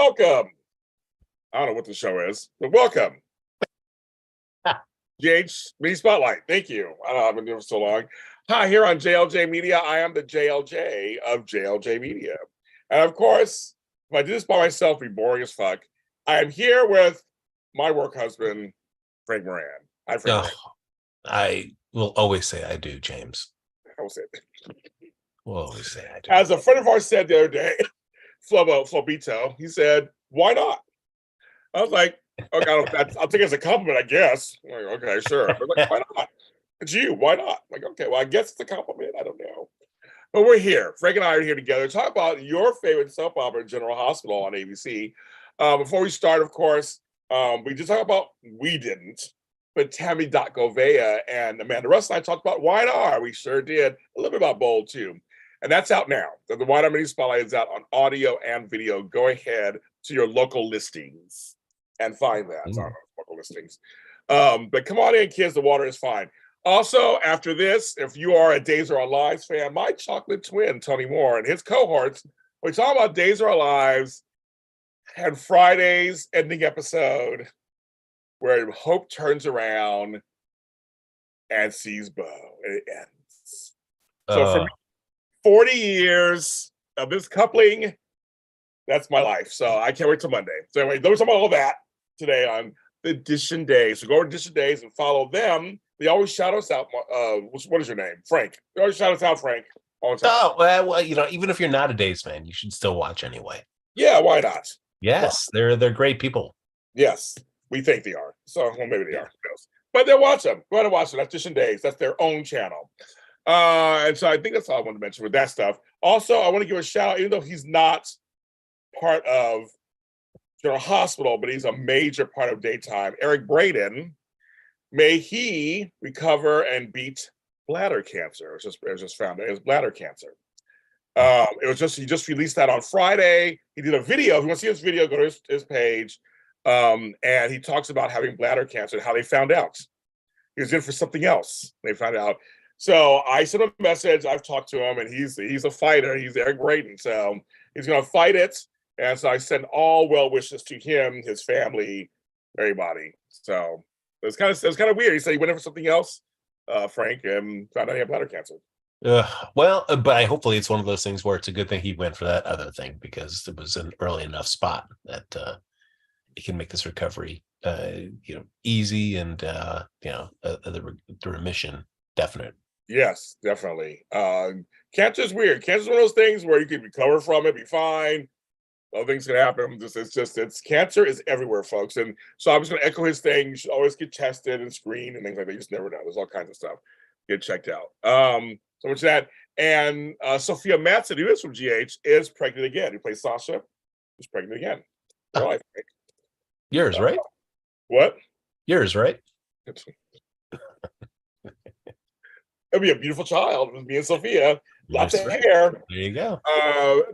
welcome. I don't know what the show is, but welcome. GH Mini Spotlight. Thank you. I don't know, I've been doing it for so long. Hi, here on JLJ Media. I am the JLJ of JLJ Media. And of course, if I do this by myself, it'd be boring as fuck. I am here with my work husband, Frank Moran. Hi, Frank Moran. I will always say I do, James. I will say We'll always say I do. As a friend of ours said the other day, Flobito, he said, why not? I was like, okay, I'll take it as a compliment, I guess. I'm like, okay, sure. But like, why not? It's you. Why not? I'm like, okay, well, I guess it's a compliment. I don't know. But we're here. Frank and I are here together to talk about your favorite soap opera, General Hospital on ABC. Before we start, of course, we did talk about We Didn't, but Tammy Govea and Amanda Russ and I talked about Why Not? We sure did. A little bit about Bold, too. And that's out now. The Why Not Mini Spotlight is out on audio and video. Go ahead to your local listings and find that on local listings. But come on in, kids. The water is fine. Also, after this, if you are a Days of Our Lives fan, my chocolate twin, Tony Moore, and his cohorts, we talk about Days of Our Lives and Friday's ending episode where Hope turns around and sees Bo, and it ends. So for me, 40 years of this coupling, that's my life. So I can't wait till Monday. So anyway, those are all that today on the Edition Days. So go to Edition Days and follow them. They always shout us out. What is your name? Frank. They always shout us out, Frank. All the time. Oh, well, even if you're not a Days fan, you should still watch anyway. Yeah, why not? Yes, they're great people. Yes, we think they are. So, well, maybe they are. But they'll watch them. Go ahead and watch them. That's Edition Days. That's their own channel. And so I think that's all I wanted to mention with that stuff. Also, I want to give a shout out, even though he's not part of General Hospital, but he's a major part of daytime. Eric Braden, may he recover and beat bladder cancer. It was just found out. It was bladder cancer. He just released that on Friday. He did a video. If you want to see his video, go to his page. And he talks about having bladder cancer and how they found out. He was in for something else. They found out. So I sent him a message. I've talked to him, and he's a fighter. He's Eric Braden, so he's going to fight it. And so I send all well wishes to him, his family, everybody. So it was kind of weird. He said he went in for something else, Frank, and found out he had bladder cancer. But hopefully it's one of those things where it's a good thing he went for that other thing, because it was an early enough spot that he can make this recovery, easy and the remission definite. Yes, definitely. Cancer is weird. Cancer is one of those things where you can recover from it, be fine. Other things can happen. It's cancer is everywhere, folks. And so I was going to echo his thing. You should always get tested and screened and things like that. You just never know. There's all kinds of stuff. Get checked out. So much of that. And Sophia Matson, who is from GH, is pregnant again. Who plays Sasha? Is pregnant again. Well, Yours, right? What? Yours, right? It'll be a beautiful child with me and Sophia. Lots of hair. There you go.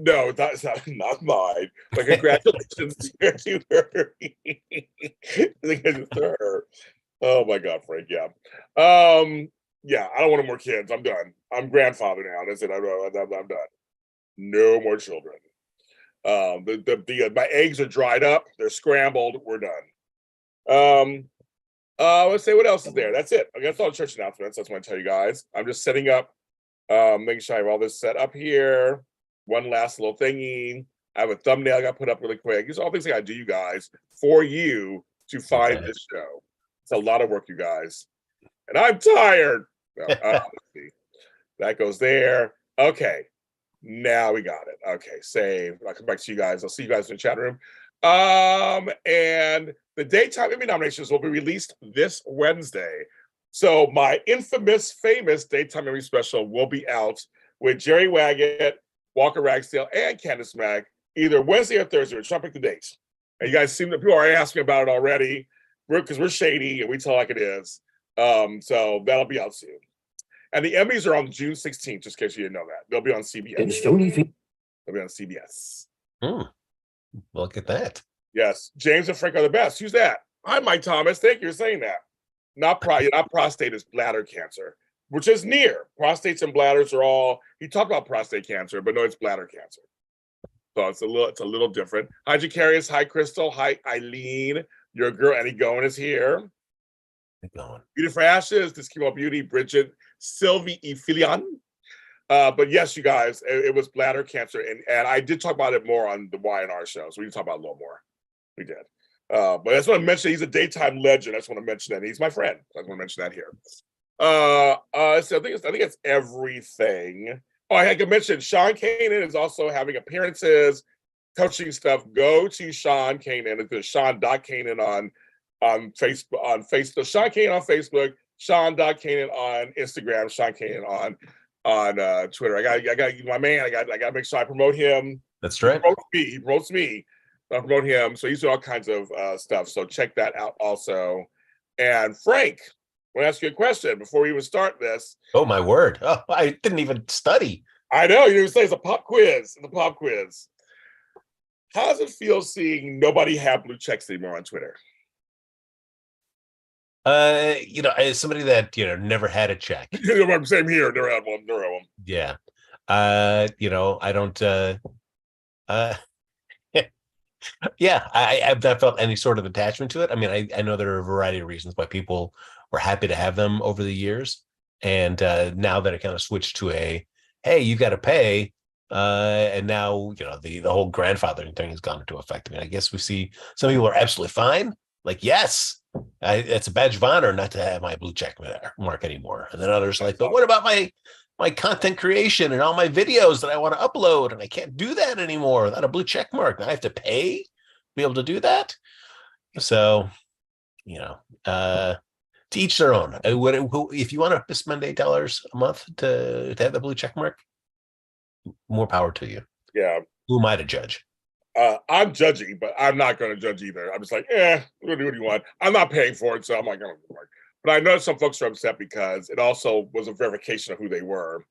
No, that's not mine. But congratulations to her. Congratulations to her. Oh my God, Frank. Yeah. Yeah, I don't want any more kids. I'm done. I'm grandfather now. That's it. I'm done. No more children. My eggs are dried up. They're scrambled. We're done. Let's say what else is there. That's it. I guess all the church announcements. That's what I tell you guys. I'm just setting up, making sure I have all this set up here. One last little thingy. I have a thumbnail I got to put up really quick. These are all things I got to do, you guys, for you to find this show. It's a lot of work, you guys. And I'm tired. No, let's see. That goes there. Okay. Now we got it. Okay, save. I'll come back to you guys. I'll see you guys in the chat room. And the daytime Emmy nominations will be released this Wednesday. So my famous daytime Emmy special will be out with Jerry Waggett, Walker Ragsdale, and Candice Mack either Wednesday or Thursday. We're trying to pick the dates. And you guys seem that people are asking about it already because we're shady and we tell like it is. So that'll be out soon. And the Emmys are on June 16th, just in case you didn't know that. They'll be on CBS. They'll be on CBS. Look at that. Yes. James and Frank are the best. Who's that? Hi, Mike Thomas. Thank you for saying that. Not prostate, it's bladder cancer, which is near. Prostates and bladders are all, he talked about prostate cancer, but no, it's bladder cancer. So it's a little different. Hi, Jacarius. Hi, Crystal. Hi, Eileen. Your girl Annie Goen is here. Going. Beauty for Ashes, This Chemo Beauty, Bridget, Sylvie Ifilian. But yes, you guys, it was bladder cancer, and I did talk about it more on the Y&R show, so we can talk about it a little more. We did. But I just want to mention he's a daytime legend. I just want to mention that he's my friend. I just want to mention that here. So I think it's everything. Oh, I can mention Sean Kanan is also having appearances, coaching stuff. Go to Sean Kanan. It's Sean.Kanan on Facebook. Sean Kanan on Facebook. Sean.Kanan on Instagram. Sean Kanan on Twitter. I got my man. I got to make sure I promote him. That's right. He promotes me. I promote him. So he's doing all kinds of stuff. So check that out also. And Frank, I want to ask you a question before we even start this. Oh, my word. Oh, I didn't even study. I know. You didn't say it's a pop quiz. It's a pop quiz. How does it feel seeing nobody have blue checks anymore on Twitter? As somebody that, never had a check. Same here. Never had one. Yeah. I don't, yeah, I've not felt any sort of attachment to it. I mean, I know there are a variety of reasons why people were happy to have them over the years. And now that it kind of switched to hey, you got to pay. And now, the whole grandfathering thing has gone into effect. I mean, I guess we see some people are absolutely fine. Like, yes, it's a badge of honor not to have my blue check mark anymore. And then others are like, but what about my content creation and all my videos that I want to upload, and I can't do that anymore without a blue check mark. Now I have to pay to be able to do that. So, to each their own. If you want to spend $8 a month to have the blue check mark, more power to you. Yeah. Who am I to judge? I'm judging, but I'm not going to judge either. I'm just like, what do you want? I'm not paying for it, so I'm like, but I know some folks are upset because it also was a verification of who they were.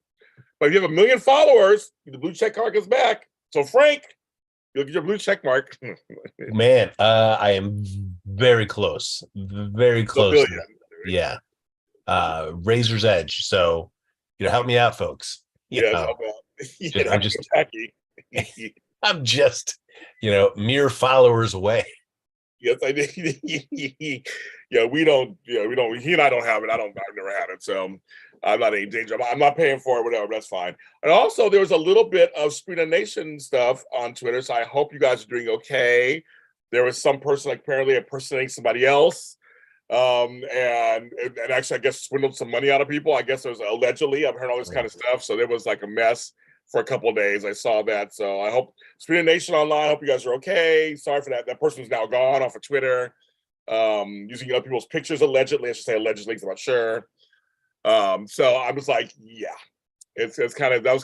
But if you have 1 million followers, the blue check mark is back. So Frank, you'll get your blue check mark. Man, I am very close. Very close. Yeah. Razor's edge. So, help me out, folks. I'm just, mere followers away. Yes, I did. We don't. He and I don't have it. I've never had it, so I'm not in danger. I'm not paying for it. Whatever, that's fine. And also, there was a little bit of Trina Nation stuff on Twitter, so I hope you guys are doing okay. There was some person apparently impersonating somebody else, and actually, I guess swindled some money out of people. I guess it was allegedly. I've heard all this kind of stuff, so there was like a mess for a couple of days. I saw that. So I hope Trina Nation Online, I hope you guys are okay. Sorry for that. That person is now gone off of Twitter. Using other people's pictures allegedly. I should say allegedly, because I'm not sure. So I was like, yeah. That was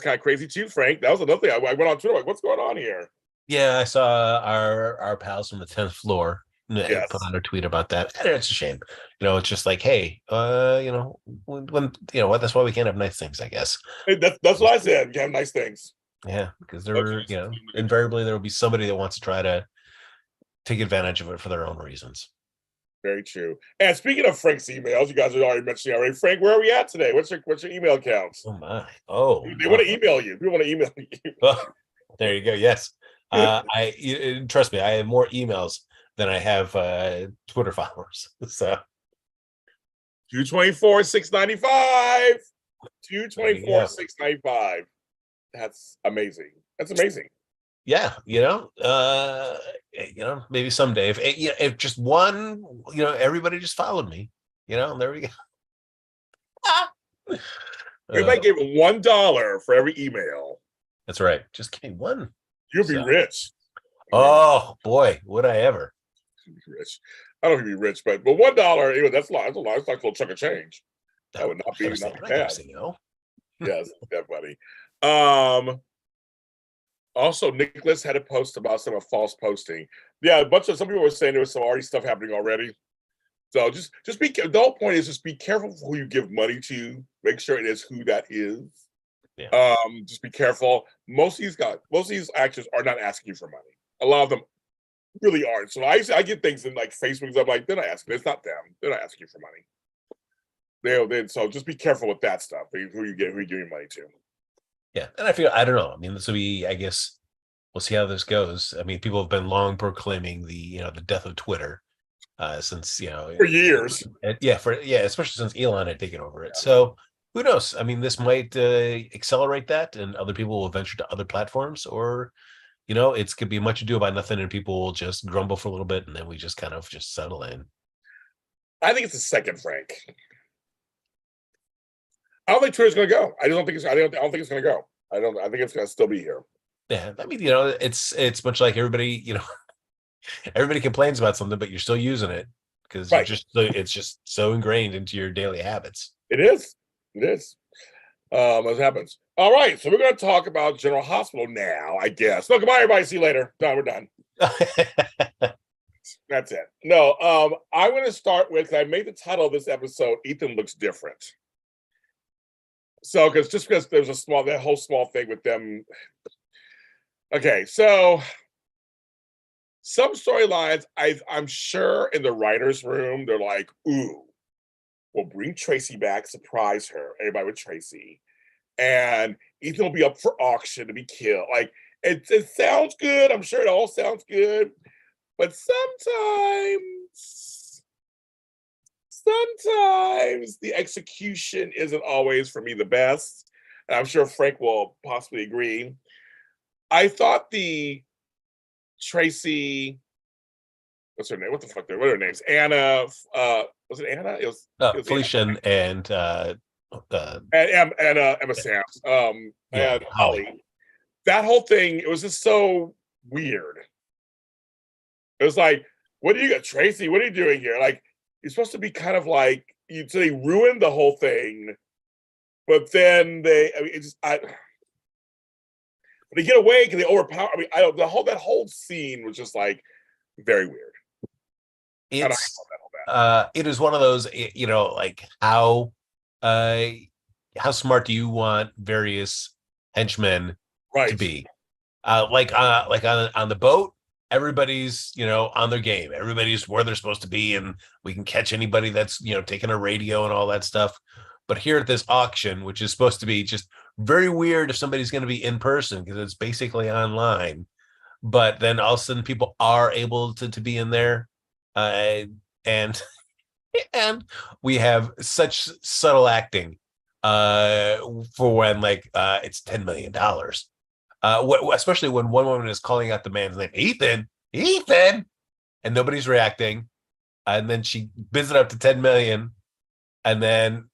kind of crazy too, Frank. That was another thing. I went on Twitter, like, what's going on here? Yeah, I saw our pals from the 10th floor put on a tweet about that. And it's a shame. It's just like, hey, when that's why we can't have nice things, I guess. Hey, that's what I said. You have nice things. Yeah, because invariably there will be somebody that wants to try to take advantage of it for their own reasons. Very true. And speaking of Frank's emails, you guys are already mentioning already. Frank, where are we at today? What's your email accounts? Oh my! Oh, they want to email you. People want to email you. Well, there you go. Yes, trust me. I have more emails than I have Twitter followers. So 224-695. 224-695. That's amazing. That's amazing. Yeah, maybe someday if just one, everybody just followed me, there we go. Everybody gave $1 for every email. That's right. Just give me one. You'll be rich. Oh boy, would I ever? Be rich. I don't think you'd be rich, but $1, that's a lot. That's a lot. It's like a little chunk of change. That would not be bad. Yes, definitely. Also, Nicholas had a post about some false posting. Yeah, some people were saying there was some already stuff happening already. So just be. The whole point is just be careful who you give money to. Make sure it is who that is. Yeah. Just be careful. Most of these actors are not asking you for money. A lot of them really aren't. So I get things in like Facebook. I'm like, they're not asking. It's not them. They're not asking you for money. So just be careful with that stuff. Who you giving money to. Yeah, and I don't know. I mean, this will be, I guess, we'll see how this goes. I mean, people have been long proclaiming the death of Twitter since for years. especially since Elon had taken over it. So who knows? I mean, this might accelerate that, and other people will venture to other platforms, or it's could be much ado about nothing, and people will just grumble for a little bit, and then we just kind of just settle in. I think it's the second, Frank. I don't think Twitter's going to go. I don't think it's going to go. I think it's going to still be here. Yeah, I mean, it's much like everybody, everybody complains about something, but you're still using it because Right. it's just so ingrained into your daily habits. It is. What happens? All right, so we're going to talk about General Hospital now, I guess. No, goodbye, everybody. See you later. Done. We're done. That's it. No, I'm going to start with, I made the title of this episode, Ethan Looks Different. So, because there's that whole small thing with them. Okay, so some storylines, I'm sure in the writer's room, they're like, ooh, we'll bring Tracy back, surprise her, everybody with Tracy. And Ethan will be up for auction to be killed. Like, it sounds good. I'm sure it all sounds good. But sometimes the execution isn't always, for me, the best. And I'm sure Frank will possibly agree. I thought the Tracy, what's her name? What the fuck? What are her names? Anna. Was it Anna? It was Felicia Anna. and Emma Samms. And Holly. That whole thing, it was just so weird. It was like, what do you got, Tracy? What are you doing here? Like, you're supposed to be kind of like, so they ruined the whole thing, but then they get away because they overpower. I mean, that whole scene was just like very weird. It is one of those, like how smart do you want various henchmen to be? Like on the boat, everybody's on their game. Everybody's where they're supposed to be, and we can catch anybody that's taking a radio and all that stuff. But here at this auction, which is supposed to be just very weird if somebody's going to be in person because it's basically online, but then all of a sudden people are able to be in there, and and we have such subtle acting for when it's $10 million. Especially when one woman is calling out the man's name, Ethan, and nobody's reacting, and then she bids it up to 10 million, and then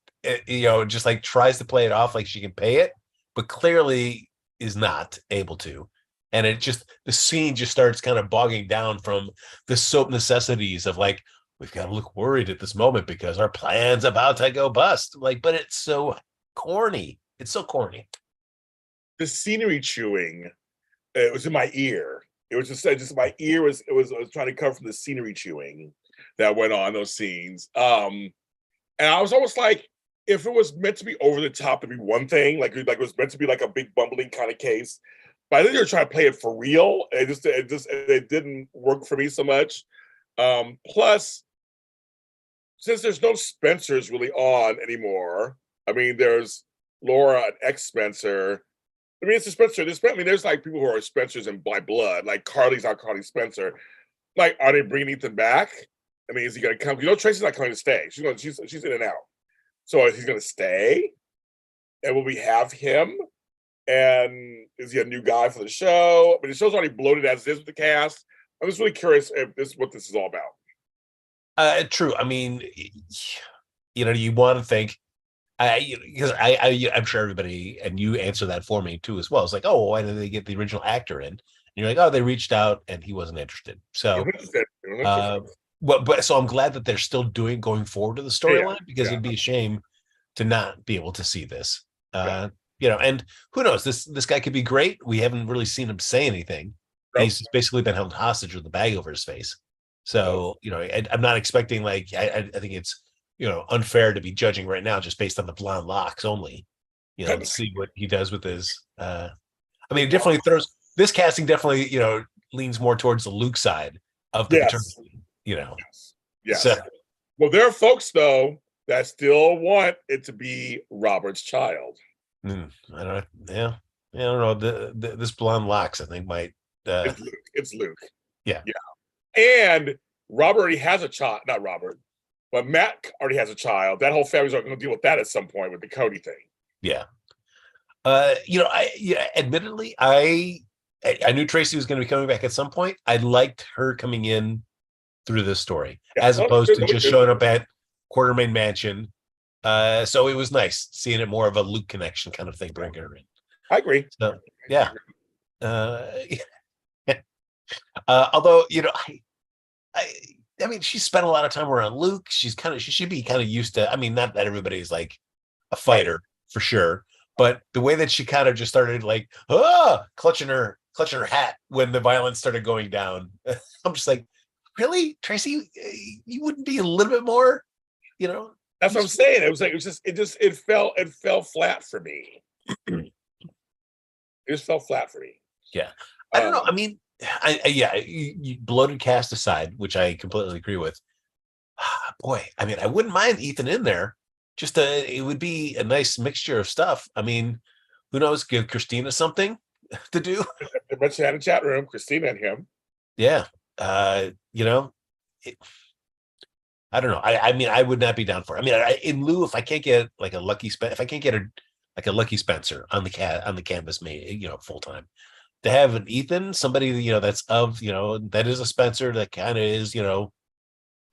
just like tries to play it off like she can pay it, but clearly is not able to. And the scene just starts kind of bogging down from the soap necessities of like, we've got to look worried at this moment because our plan's about to go bust. Like, but it's so corny. It's so corny. The scenery chewing, it was in my ear. It was just my ear was trying to cover from the scenery chewing that went on those scenes. And I was almost like, if it was meant to be over the top to be one thing, like it was meant to be like a big bumbling kind of case, but I think they were trying to play it for real. It didn't work for me so much. Plus, since there's no Spencers really on anymore, I mean, there's Laura and ex-Spencer. I mean, it's a Spencer. There's like people who are Spencers and by blood. Like Carly's not Carly Spencer. Like, are they bringing Ethan back? I mean, is he going to come? Tracy's not coming to stay. She's in and out. So is he going to stay? And will we have him? And is he a new guy for the show? I mean, the show's already bloated as it is with the cast. I'm just really curious what this is all about. True. I mean, you want to think, because I'm sure everybody, and you answer that for me too as well. It's like, oh, why did they get the original actor in? And you're like, oh, they reached out and he wasn't interested. So, but so I'm glad that they're still going forward to the storyline, because it'd be a shame to not be able to see this. And who knows? This guy could be great. We haven't really seen him say anything. Nope. He's basically been held hostage with a bag over his face. So I'm not expecting I think it's unfair to be judging right now just based on the blonde locks only. To see what he does with his. I mean, it definitely throws this casting. Definitely, leans more towards the Luke side of the paternity. Yes. So, well, there are folks though that still want it to be Robert's child. I don't know. This blonde locks, I think, might It's Luke. Yeah. And Robert already has a child. Not Robert, but Matt already has a child. That whole family's going to deal with that at some point with the Cody thing. Yeah. Admittedly, I knew Tracy was going to be coming back at some point. I liked her coming in through this story as opposed to just showing up at Quartermain Mansion. So it was nice seeing it more of a Luke connection kind of thing, bringing her in. I agree. So, yeah. Although, I mean, she spent a lot of time around Luke. She should be kind of used to, I mean, not that everybody's like a fighter for sure, but the way that she kind of just started like, clutching her hat when the violence started going down. I'm just like, really, Tracy, you wouldn't be a little bit more, That's what I'm saying. It was like, it fell flat for me. It just fell flat for me. Yeah. I don't know. I mean, you bloated cast aside, which I completely agree with. Boy, I mean, I wouldn't mind Ethan in there. Just it would be a nice mixture of stuff. I mean, who knows? Give Christina something to do. They mentioned that in chat room, Christina and him. Yeah. I don't know. I mean, I would not be down for it. I mean, in lieu, if I can't get like a Lucky Spencer on the canvas, full time, to have an Ethan, somebody that's that is a Spencer that kind of is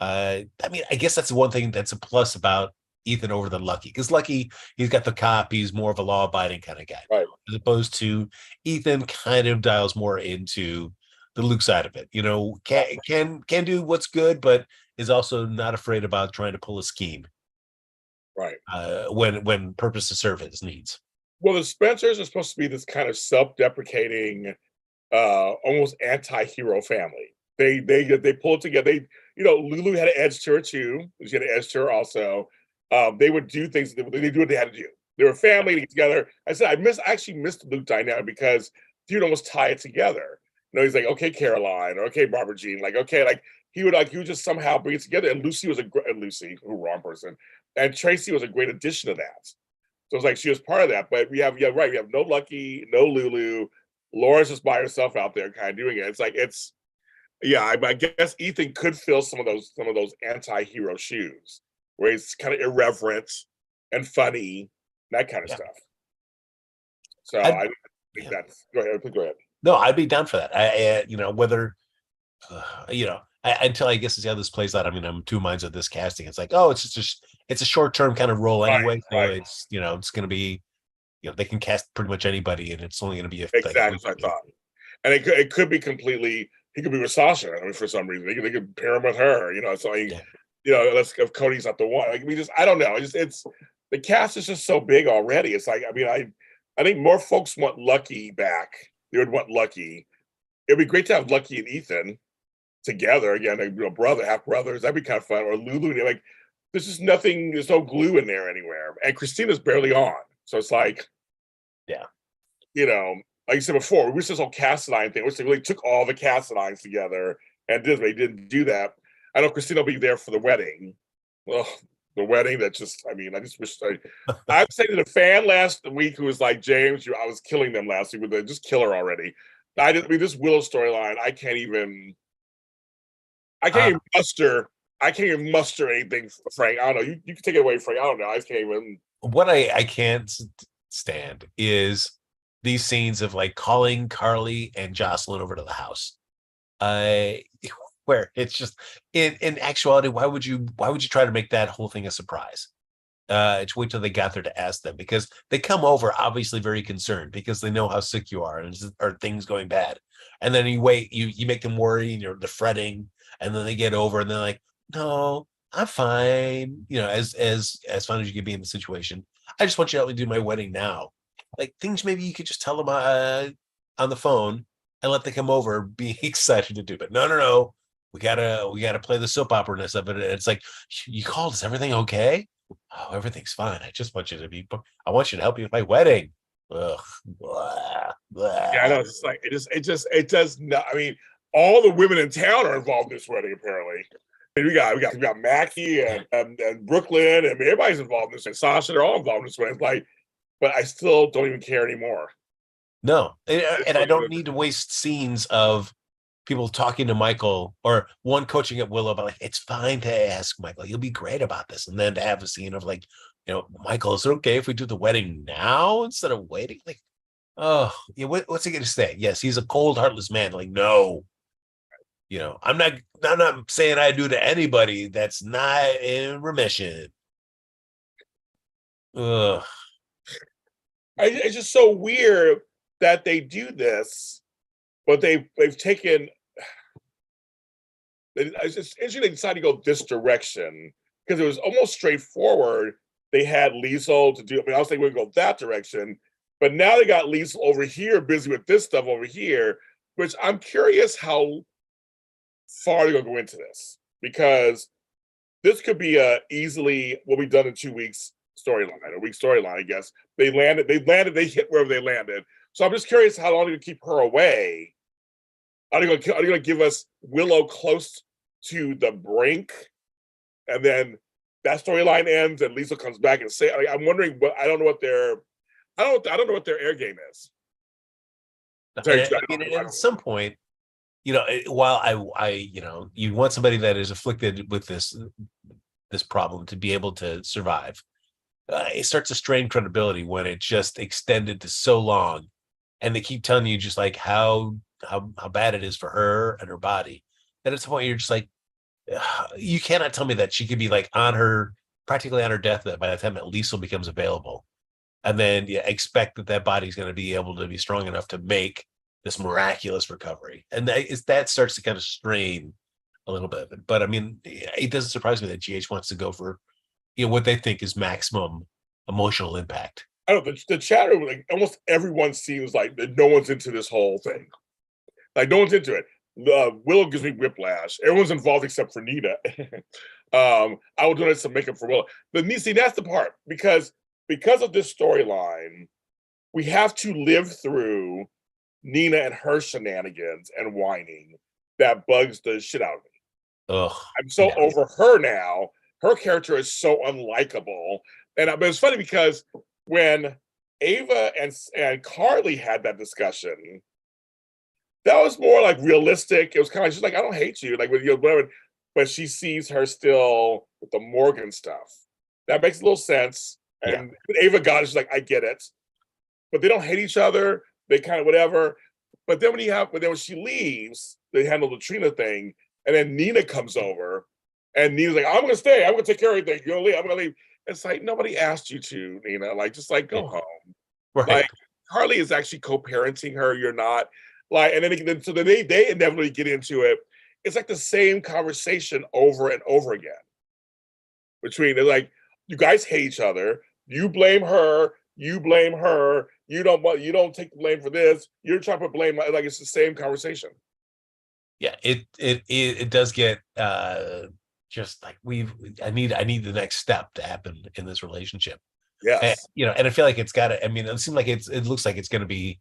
I mean, I guess that's the one thing that's a plus about Ethan over than Lucky, because Lucky, he's got the cop, he's more of a law-abiding kind of guy, right? As opposed to Ethan, kind of dials more into the Luke side of it. Can do what's good, but is also not afraid about trying to pull a scheme, right? When purpose to serve his needs. Well, the Spencers are supposed to be this kind of self-deprecating, almost anti-hero family. They pull it together. Lulu had an edge to her too. She had an edge to her also. They would do things. They do what they had to do. They were a family to get together. I said I actually missed the Luke dynamic because he would almost tie it together. He's like, okay, Caroline, or okay, Barbara Jean, like, okay, like he would just somehow bring it together. And Lucy was wrong person, and Tracy was a great addition to that. So it's like she was part of that. But we have no Lucky, no Lulu. Laura's just by herself out there, kind of doing it. It's like I guess Ethan could fill some of those anti-hero shoes, where he's kind of irreverent and funny, that kind of stuff. So I think that's go ahead. No, I'd be down for that. Whether until I guess to see how this plays out. I mean, I'm two minds of this casting. It's like, it's a short-term kind of role anyway. Right. So it's going to be, they can cast pretty much anybody, and it's only going to be exactly what I thought. And it could be completely. He could be with Sasha. I mean, for some reason, they could pair him with her. So if Cody's not the one. Like, I don't know. It's the cast is just so big already. It's like, I mean, I think more folks want Lucky back. They would want Lucky. It'd be great to have Lucky and Ethan together again, half brothers. That'd be kind of fun. Or Lulu. Like, there's just nothing. There's no glue in there anywhere. And Christina's barely on, so it's like, like you said before, we wish this whole Cassadine thing, which they really took all the Cassadines together and did. They didn't do that. I know Christina will be there for the wedding. Well, the wedding, I just wish I was saying to the fan last week who was like, James, I was killing them last week with the just kill her already. This Willow storyline, I can't even muster anything, Frank. I don't know. You can take it away, Frank. I don't know. I just can't even. What I can't stand is these scenes of like calling Carly and Jocelyn over to the house. Where it's just in actuality, why would you try to make that whole thing a surprise? To wait till they got there to ask them, because they come over obviously very concerned because they know how sick you are and are things going bad. And then you wait, you make them worry and they're fretting, and then they get over and they're like, no, I'm fine. As fine as you can be in the situation. I just want you to help me do my wedding now. Like, things maybe you could just tell them on the phone and let them come over, be excited to do. But no. We gotta play the soap opera-ness of it. And it's like, you called, is everything okay? Oh, everything's fine. I just want you I want you to help me with my wedding. Ugh. Blah, blah. Yeah, I know. It's like it does not. I mean, all the women in town are involved in this wedding, apparently. And we got Mackie and Brooklyn, and everybody's involved in this. And Sasha, they're all involved in this wedding. It's like, but I still don't even care anymore. No, It's and I like, don't need to waste scenes of people talking to Michael or one coaching at Willow about like, it's fine to ask Michael, you'll be great about this. And then to have a scene of like, Michael, is it okay if we do the wedding now instead of waiting? Like, oh, yeah, what's he gonna say? Yes, he's a cold, heartless man. Like, no, I'm not saying I do to anybody that's not in remission. Ugh. it's just so weird that they do this, but they've taken. It's just interesting they decided to go this direction because it was almost straightforward. They had Liesel to do. I mean, I was thinking we'd go that direction, but now they got Liesel over here busy with this stuff over here, which I'm curious how far they're gonna go into this because this could be a easily what we've done in 2 weeks storyline, a week storyline, I guess. They hit wherever they landed. So I'm just curious how long they're gonna keep her away. Are they gonna give us Willow close to the brink, and then that storyline ends, and Lisa comes back and say, I'm wondering what I don't know what their I don't know what their air game is. At some point, while you want somebody that is afflicted with this problem to be able to survive. It starts to strain credibility when it just extended to so long, and they keep telling you just like how bad it is for her and her body. That at some point you're just like, you cannot tell me that she could be like practically on her deathbed by the time that Liesel becomes available, and then expect that body's going to be able to be strong enough to make this miraculous recovery, and that starts to kind of strain a little bit. But I mean, it doesn't surprise me that GH wants to go for what they think is maximum emotional impact. I don't know, the chatter, like almost everyone seems like that no one's into this whole thing. Like no one's into it. Willow gives me whiplash. Everyone's involved except for Nina. I will donate some makeup for Willow. But see, that's the part because of this storyline, we have to live through Nina and her shenanigans and whining that bugs the shit out of me. Ugh, I'm so over her now. Her character is so unlikable. But it's funny because when Ava and Carly had that discussion, that was more like realistic. It was kind of like she's like, I don't hate you, like with whatever. But she sees her still with the Morgan stuff. That makes a little sense. And Ava got it. She's like, I get it. But they don't hate each other. They kind of whatever. But then when she leaves, they handle the Trina thing, and then Nina comes over, and Nina's like, I'm gonna stay. I'm gonna take care of everything. You're gonna leave. I'm gonna leave. It's like nobody asked you to, Nina. Like, just like go home. Right. Like Carly is actually co-parenting her. You're not. Like, and then so then they inevitably get into it. It's like the same conversation over and over again. They're like, you guys hate each other. You blame her. You blame her. You don't take the blame for this. You're trying to put blame like it's the same conversation. Yeah, it does get just like I need the next step to happen in this relationship. Yes. And I feel like it's got to. I mean, it seems like it looks like it's going to be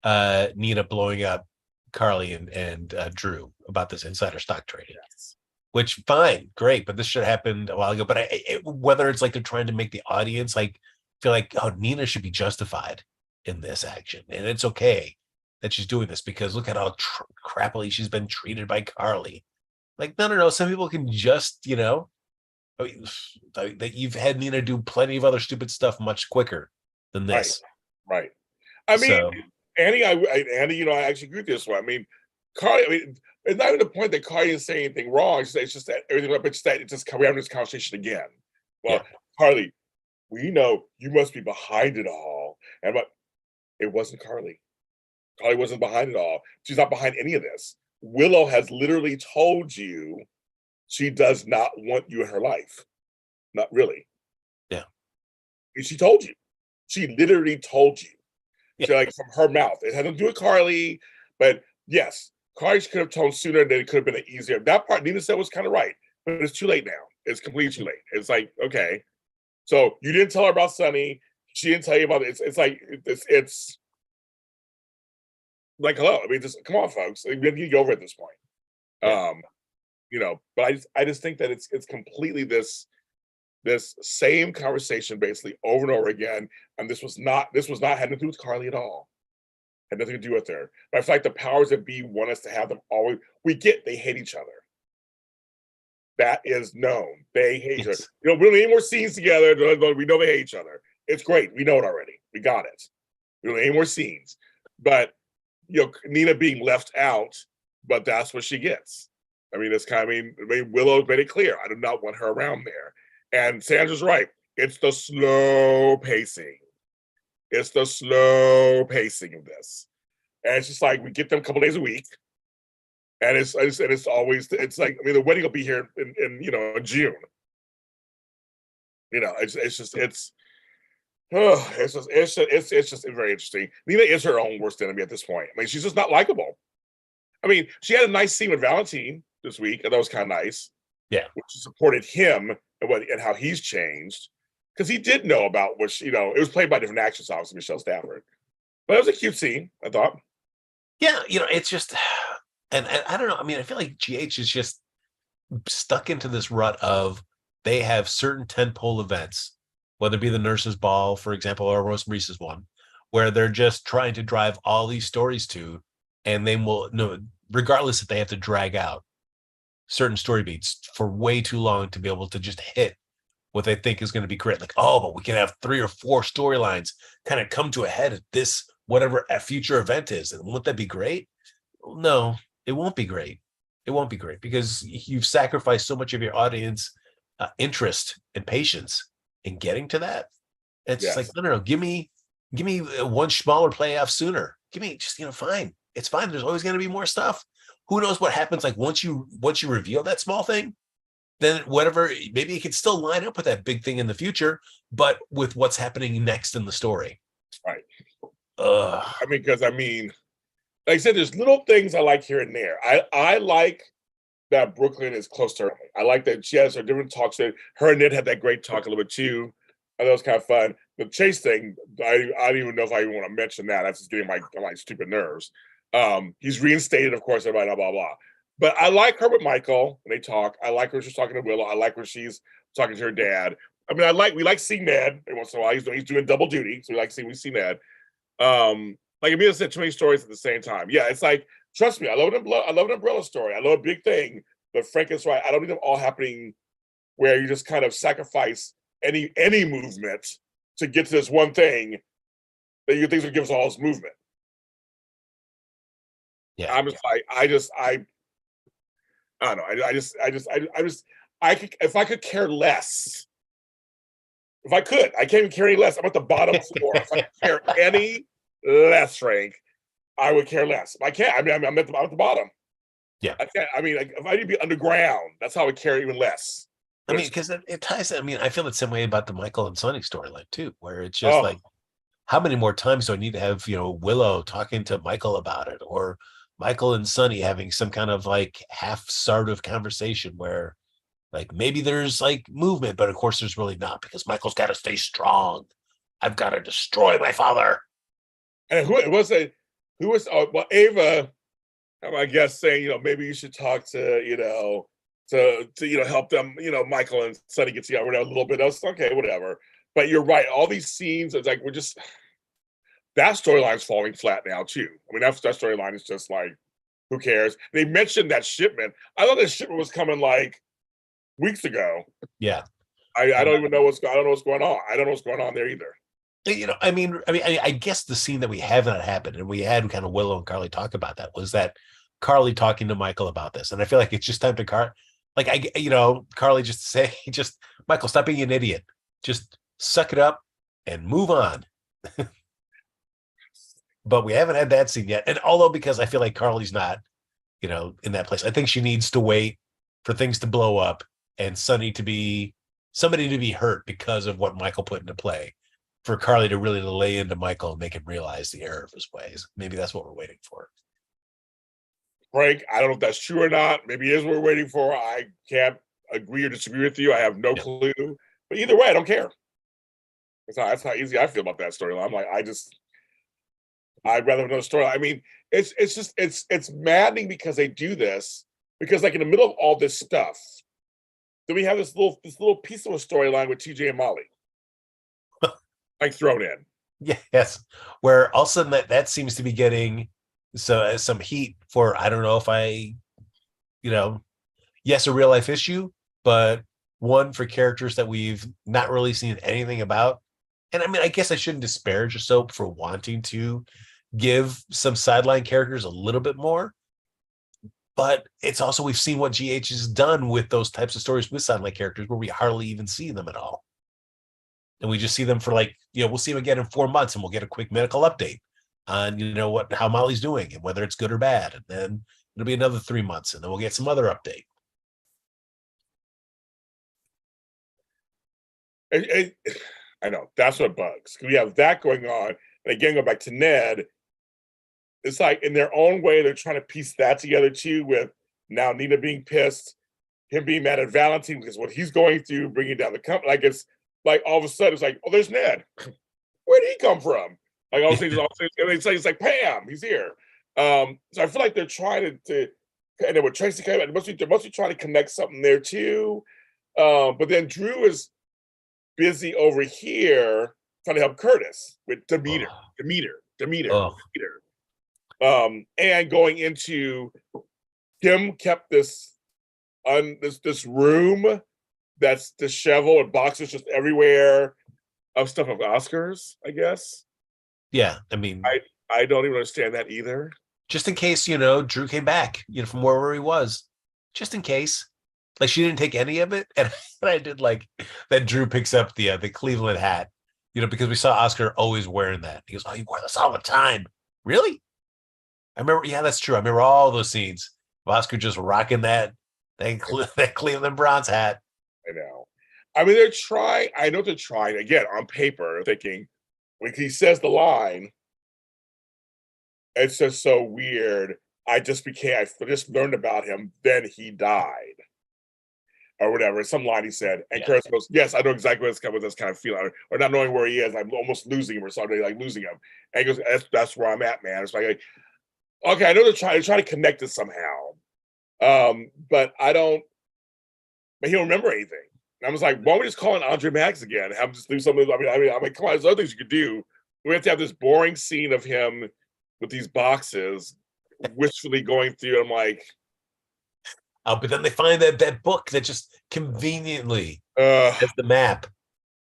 Nina blowing up Carly and Drew about this insider stock trading. Yes. Which fine, great, but this should have happened a while ago. But whether it's like they're trying to make the audience like feel like, oh, Nina should be justified in this action, and it's okay that she's doing this because look at how crappily she's been treated by Carly. Like, no. Some people can just, I mean, that you've had Nina do plenty of other stupid stuff much quicker than this. Right. I mean, Annie, Annie, I actually agree with this one. I mean, Carly, it's not even the point that Carly didn't say anything wrong. It's just that everything up, it's that we're having this conversation again. Well, Carly, we know you must be behind it all. But it wasn't Carly. Carly wasn't behind it all. She's not behind any of this. Willow has literally told you she does not want you in her life. Not really. Yeah. She told you. She literally told you. Yeah. So, like, from her mouth. It had nothing to do with Carly, but yes, Carly could have told sooner, and it could have been easier. That part Nina said was kind of right, but it's too late now. It's completely too late. It's like, okay. So you didn't tell her about Sunny. She didn't tell you about it. It's like it's like, hello. I mean, just come on, folks. We need to go over at this point. Yeah. But I just think that it's completely this same conversation basically over and over again. And this was not having to do with Carly at all. Had nothing to do with her. But I feel like the powers that be want us to have them always. We get they hate each other. That is known. They hate each other. Yes. We don't need any more scenes together. We know they hate each other. It's great. We know it already. We got it. We don't need any more scenes. But Nina being left out, but that's what she gets. I mean, it's kind of, Willow made it clear. I do not want her around there. And Sandra's right. It's the slow pacing. It's the slow pacing of this. And it's just like we get them a couple days a week. And it's always, it's like, the wedding will be here in June. It's just very interesting. Nina is her own worst enemy at this point. She's just not likable. She had a nice scene with Valentine this week, and that was kind of nice. Yeah, which supported him and how he's changed, because he did know about which it was played by different actors, obviously Michelle Stafford, but it was a cute scene, I thought. Yeah, it's just, and I don't know. I feel like GH is just stuck into this rut of they have certain tentpole events, whether it be the nurses' ball, for example, or Rosemary's one, where they're just trying to drive all these stories to, and they will regardless if they have to drag out certain story beats for way too long to be able to just hit what they think is going to be great. Like, but we can have 3 or 4 storylines kind of come to a head at this, whatever a future event is. And wouldn't that be great? No, it won't be great. It won't be great because you've sacrificed so much of your audience interest and patience in getting to that. It's just like, no, give me one smaller playoff sooner. Give me just, fine. It's fine. There's always going to be more stuff. Who knows what happens? Like once you reveal that small thing, then whatever, maybe it could still line up with that big thing in the future, but with what's happening next in the story. Right. Because like I said, there's little things I like here and there. I like that Brooklyn is close to her. I like that she has her different talks. Her and Ned had that great talk a little bit too. I thought it was kind of fun. The Chase thing, I don't even know if I even want to mention that. That's just getting my stupid nerves. He's reinstated, of course, everybody, blah, blah, blah. But I like her with Michael when they talk. I like her when she's talking to Willow. I like when she's talking to her dad. We like seeing Ned every once in a while. He's doing double duty, so we see Ned. Amelia said, too many stories at the same time. Yeah, it's like, trust me, I love an umbrella story. I love a big thing. But Frank is right. I don't need them all happening where you just kind of sacrifice any movement to get to this one thing that you think will give us all this movement. Yeah, I'm just like, I don't know. I could, if I could care less, I can't even care any less. I'm at the bottom floor. If I could care any less, Frank, I would care less. I can't. I'm at the bottom. Yeah. I can't. If I need to be underground, that's how I would care even less. Because it ties. I feel the same way about the Michael and Sonny storyline too, where it's just like, how many more times do I need to have Willow talking to Michael about it, or Michael and Sonny having some kind of like half sort of conversation where like maybe there's like movement, but of course there's really not, because Michael's got to stay strong. I've got to destroy my father. And who was Ava, I guess, saying, maybe you should talk to, to help them, Michael and Sonny get together a little bit. I was okay, whatever. But you're right. All these scenes, it's like that storyline's falling flat now too. That storyline is just like, who cares? They mentioned that shipment. I thought that shipment was coming like weeks ago. Yeah. I don't even know what's going on. I don't know what's going on there either. I guess the scene that we have not happened, and we had kind of Willow and Carly talk about that, was that Carly talking to Michael about this. And I feel like it's just time to Carly just say, Michael, stop being an idiot. Just suck it up and move on. But we haven't had that scene yet. And although, because I feel like Carly's not, in that place, I think she needs to wait for things to blow up and somebody to be hurt because of what Michael put into play, for Carly to really lay into Michael and make him realize the error of his ways. Maybe that's what we're waiting for. Frank, I don't know if that's true or not. Maybe it is what we're waiting for. I can't agree or disagree with you. I have no clue. But either way, I don't care. That's how easy I feel about that storyline. I'm like, I'd rather have another story. It's maddening because they do this, because like in the middle of all this stuff, then we have this little piece of a storyline with TJ and Molly like thrown in. Yes, where all of a sudden that seems to be getting some heat for, I don't know if you know, yes, a real life issue, but one for characters that we've not really seen anything about. And I mean, I guess I shouldn't disparage a soap for wanting to give some sideline characters a little bit more, but it's also, we've seen what GH has done with those types of stories with sideline characters where we hardly even see them at all. And we just see them for like, we'll see them again in 4 months and we'll get a quick medical update on, how Molly's doing and whether it's good or bad. And then it'll be another 3 months and then we'll get some other update. I know that's what bugs. We have that going on. And again, go back to Ned. It's like in their own way, they're trying to piece that together too, with now Nina being pissed, him being mad at Valentine because what he's going through, bringing down the company. Like it's like all of a sudden it's like, oh, there's Ned. Where did he come from? Like all of a sudden, it's like Pam, he's here. So I feel like they're trying to and then with Tracy came out, they're mostly trying to connect something there too. But then Drew is busy over here trying to help Curtis with Demeter. And going into Kim kept this room that's disheveled and boxes just everywhere of stuff of Oscars, I guess. Yeah, I mean, I don't even understand that either. Just in case, Drew came back, from wherever he was, just in case. Like she didn't take any of it, and I did like that. Drew picks up the Cleveland hat, because we saw Oscar always wearing that. He goes, "Oh, you wear this all the time, really?" I remember, yeah, that's true. I remember all those scenes of Oscar just rocking that Cleveland Browns hat. I know. I mean, they're trying. I know they're trying again on paper, thinking when he says the line, it's just so weird. I just learned about him. Then he died, or whatever. Some line he said, and yeah. Curtis goes, "Yes, I know exactly what this kind of feeling, or not knowing where he is. I'm almost losing him, or something like losing him." And he goes, "That's where I'm at, man." It's like okay, I know they're trying to connect it somehow, but I don't. But he don't remember anything. And I was like, why don't we just call in Andre Max again? Have him just do something. I mean, come on, there's other things you could do. We have to have this boring scene of him with these boxes, wistfully going through. I'm like, but then they find that book that just conveniently has the map,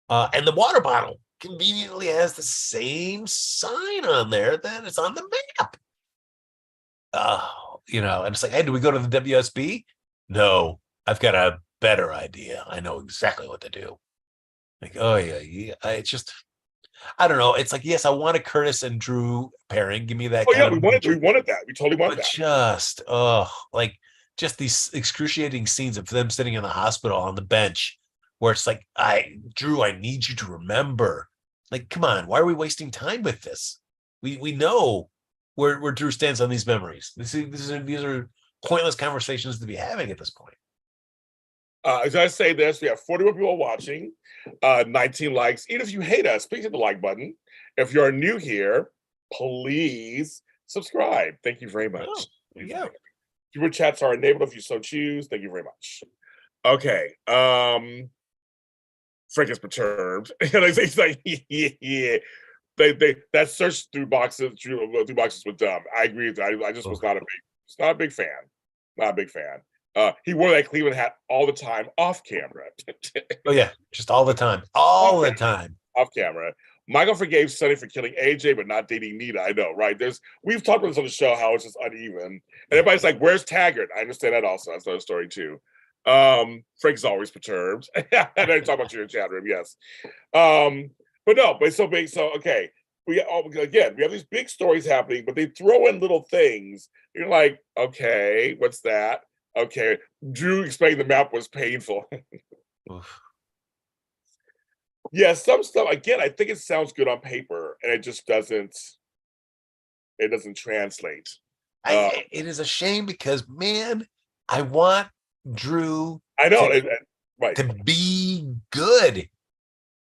and the water bottle conveniently has the same sign on there that it's on the map. And it's like, hey, do we go to the WSB? No, I've got a better idea. I know exactly what to do. Like, oh yeah. It's just, I don't know. It's like, yes, I want a Curtis and Drew pairing. Give me that. Oh yeah, we wanted that. We totally wanted that. Just these excruciating scenes of them sitting in the hospital on the bench, where it's like, Drew, I need you to remember. Like, come on, why are we wasting time with this? We know where Drew stands on these memories. These are pointless conversations to be having at this point. As I say this, we have 41 people watching, 19 likes. Even if you hate us, please hit the like button. If you're new here, please subscribe. Thank you very much. Yeah. Super chats are enabled if you so choose. Thank you very much. Okay. Frank is perturbed. And he's like, yeah. They that search through boxes was dumb. I agree with that. I just was not a big fan. Not a big fan. He wore that Cleveland hat all the time off camera. Oh yeah, just all the time. Off camera. Michael forgave Sonny for killing AJ, but not dating Nita. I know, right? We've talked about this on the show how it's just uneven. And everybody's like, where's Taggart? I understand that also. That's another story too. Frank's always perturbed. And I talk about you in the chat room, yes. But no, but it's so big. So okay. We have these big stories happening, but they throw in little things. You're like, okay, what's that? Okay, Drew explained the map was painful. Yeah, some stuff, again, I think it sounds good on paper, and it just doesn't translate. It is a shame because, man, I want Drew to be good.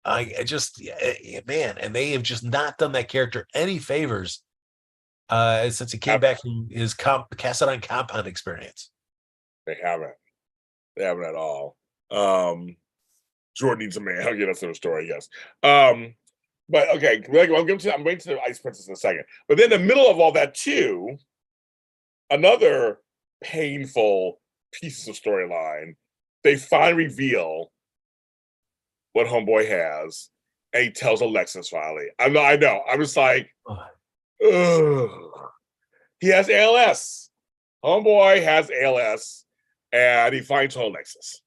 Man, and they have just not done that character any favors since he came back from his Cassadon compound experience. They haven't at all. Jordan needs a man. I'll get us to the story, yes. But okay, I'm going to the Ice Princess in a second. But then in the middle of all that too, another painful piece of storyline, they finally reveal what Homeboy has, and he tells Alexis finally. I know. I'm just like, ugh. He has ALS. Homeboy has ALS, and he finally told Alexis.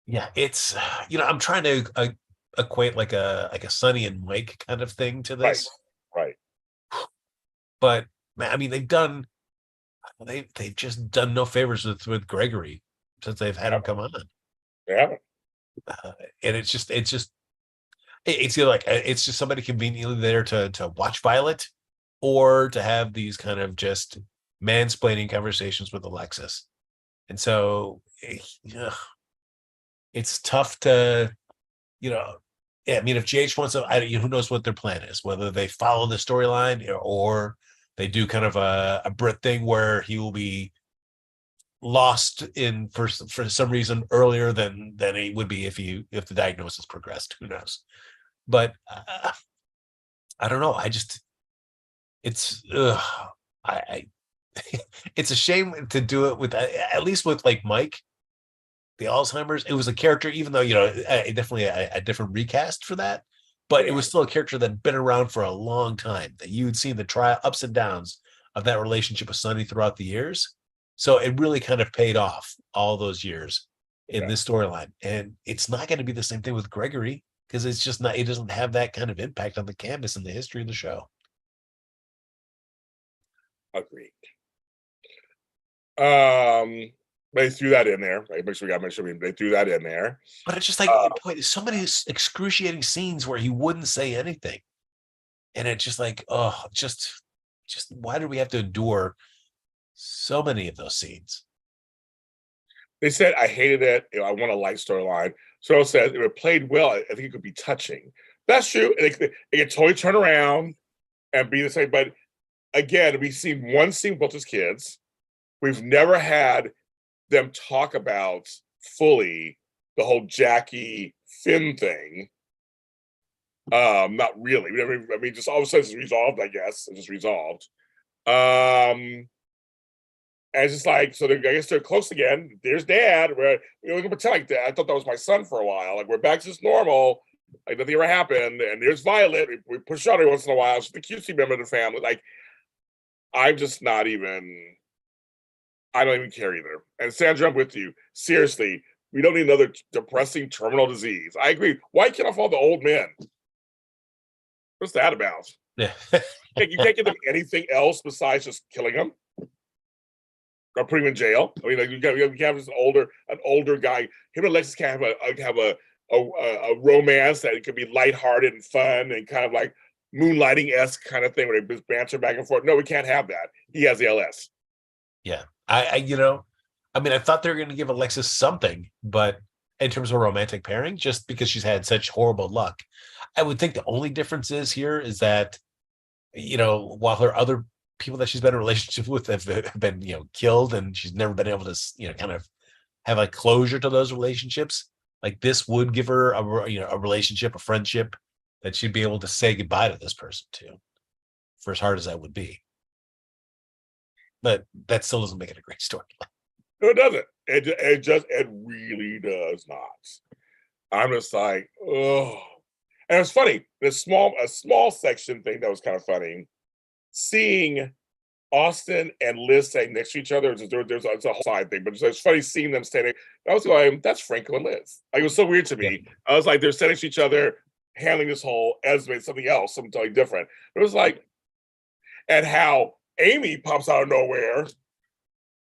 Yeah, it's I'm trying to equate like a Sonny and Mike kind of thing to this, right? But man, I mean, they've just done no favors with Gregory since they've had him come on. They haven't. And it's either like it's just somebody conveniently there to watch Violet, or to have these kind of just mansplaining conversations with Alexis. And so it's tough to, I mean, if GH wants to, who knows what their plan is, whether they follow the storyline or they do kind of a Brit thing where he will be lost in for some reason earlier than he would be if the diagnosis progressed. Who knows? But I don't know. It's it's a shame to do it with, at least with like Mike, the Alzheimer's. It was a character, even though definitely a different recast for that, but it was still a character that had been around for a long time, that you'd seen the ups and downs of that relationship with Sonny throughout the years. So it really kind of paid off all those years in this storyline. And it's not going to be the same thing with Gregory, because it's just not, it doesn't have that kind of impact on the canvas in the history of the show. Agreed. They threw that in there. Right? Make sure they threw that in there. But it's just like, boy, there's so many excruciating scenes where he wouldn't say anything. And it's just like, just why do we have to endure so many of those scenes? They said, I hated it. I want a light storyline. So it says, if it played well, I think it could be touching. That's true. It could totally turn around and be the same. But again, we've seen one scene with both his kids. We've never had them talk about fully the whole Jackie Finn thing. Not really. I mean, just all of a sudden it's resolved, I guess. It's just resolved. And it's just like, so I guess they're close again. There's Dad. We're gonna pretend like that. I thought that was my son for a while. Like, we're back to just normal. Like nothing ever happened. And there's Violet. We push out every once in a while. She's the cutesy member of the family. Like, I'm just not even. I don't even care either. And Sandra, I'm with you. Seriously, we don't need another depressing terminal disease. I agree. Why kill off all the old men? What's that about? Yeah. You can't give them anything else besides just killing them or putting him in jail. I mean, like, you have this an older guy. Him and Alexis can't have a romance that could be lighthearted and fun and kind of like Moonlighting-esque kind of thing where they just banter back and forth. No, we can't have that. He has ALS. Yeah. I mean, I thought they were going to give Alexis something, but in terms of a romantic pairing, just because she's had such horrible luck, I would think the only difference is that, while her other people that she's been in a relationship with have been, killed, and she's never been able to, kind of have a closure to those relationships. Like, this would give her a relationship, a friendship that she'd be able to say goodbye to this person to, for as hard as that would be. But that still doesn't make it a great story. No, it doesn't. It really does not. I'm just like, oh. And it's funny, a small section thing that was kind of funny, seeing Austin and Liz standing next to each other. There's a whole side thing, but it's funny seeing them standing. I was going, that's Franco and Liz. Like, it was so weird to me. Yeah. I was like, they're standing next to each other, handling this whole Esme something else, something totally different. It was like, and how Amy pops out of nowhere,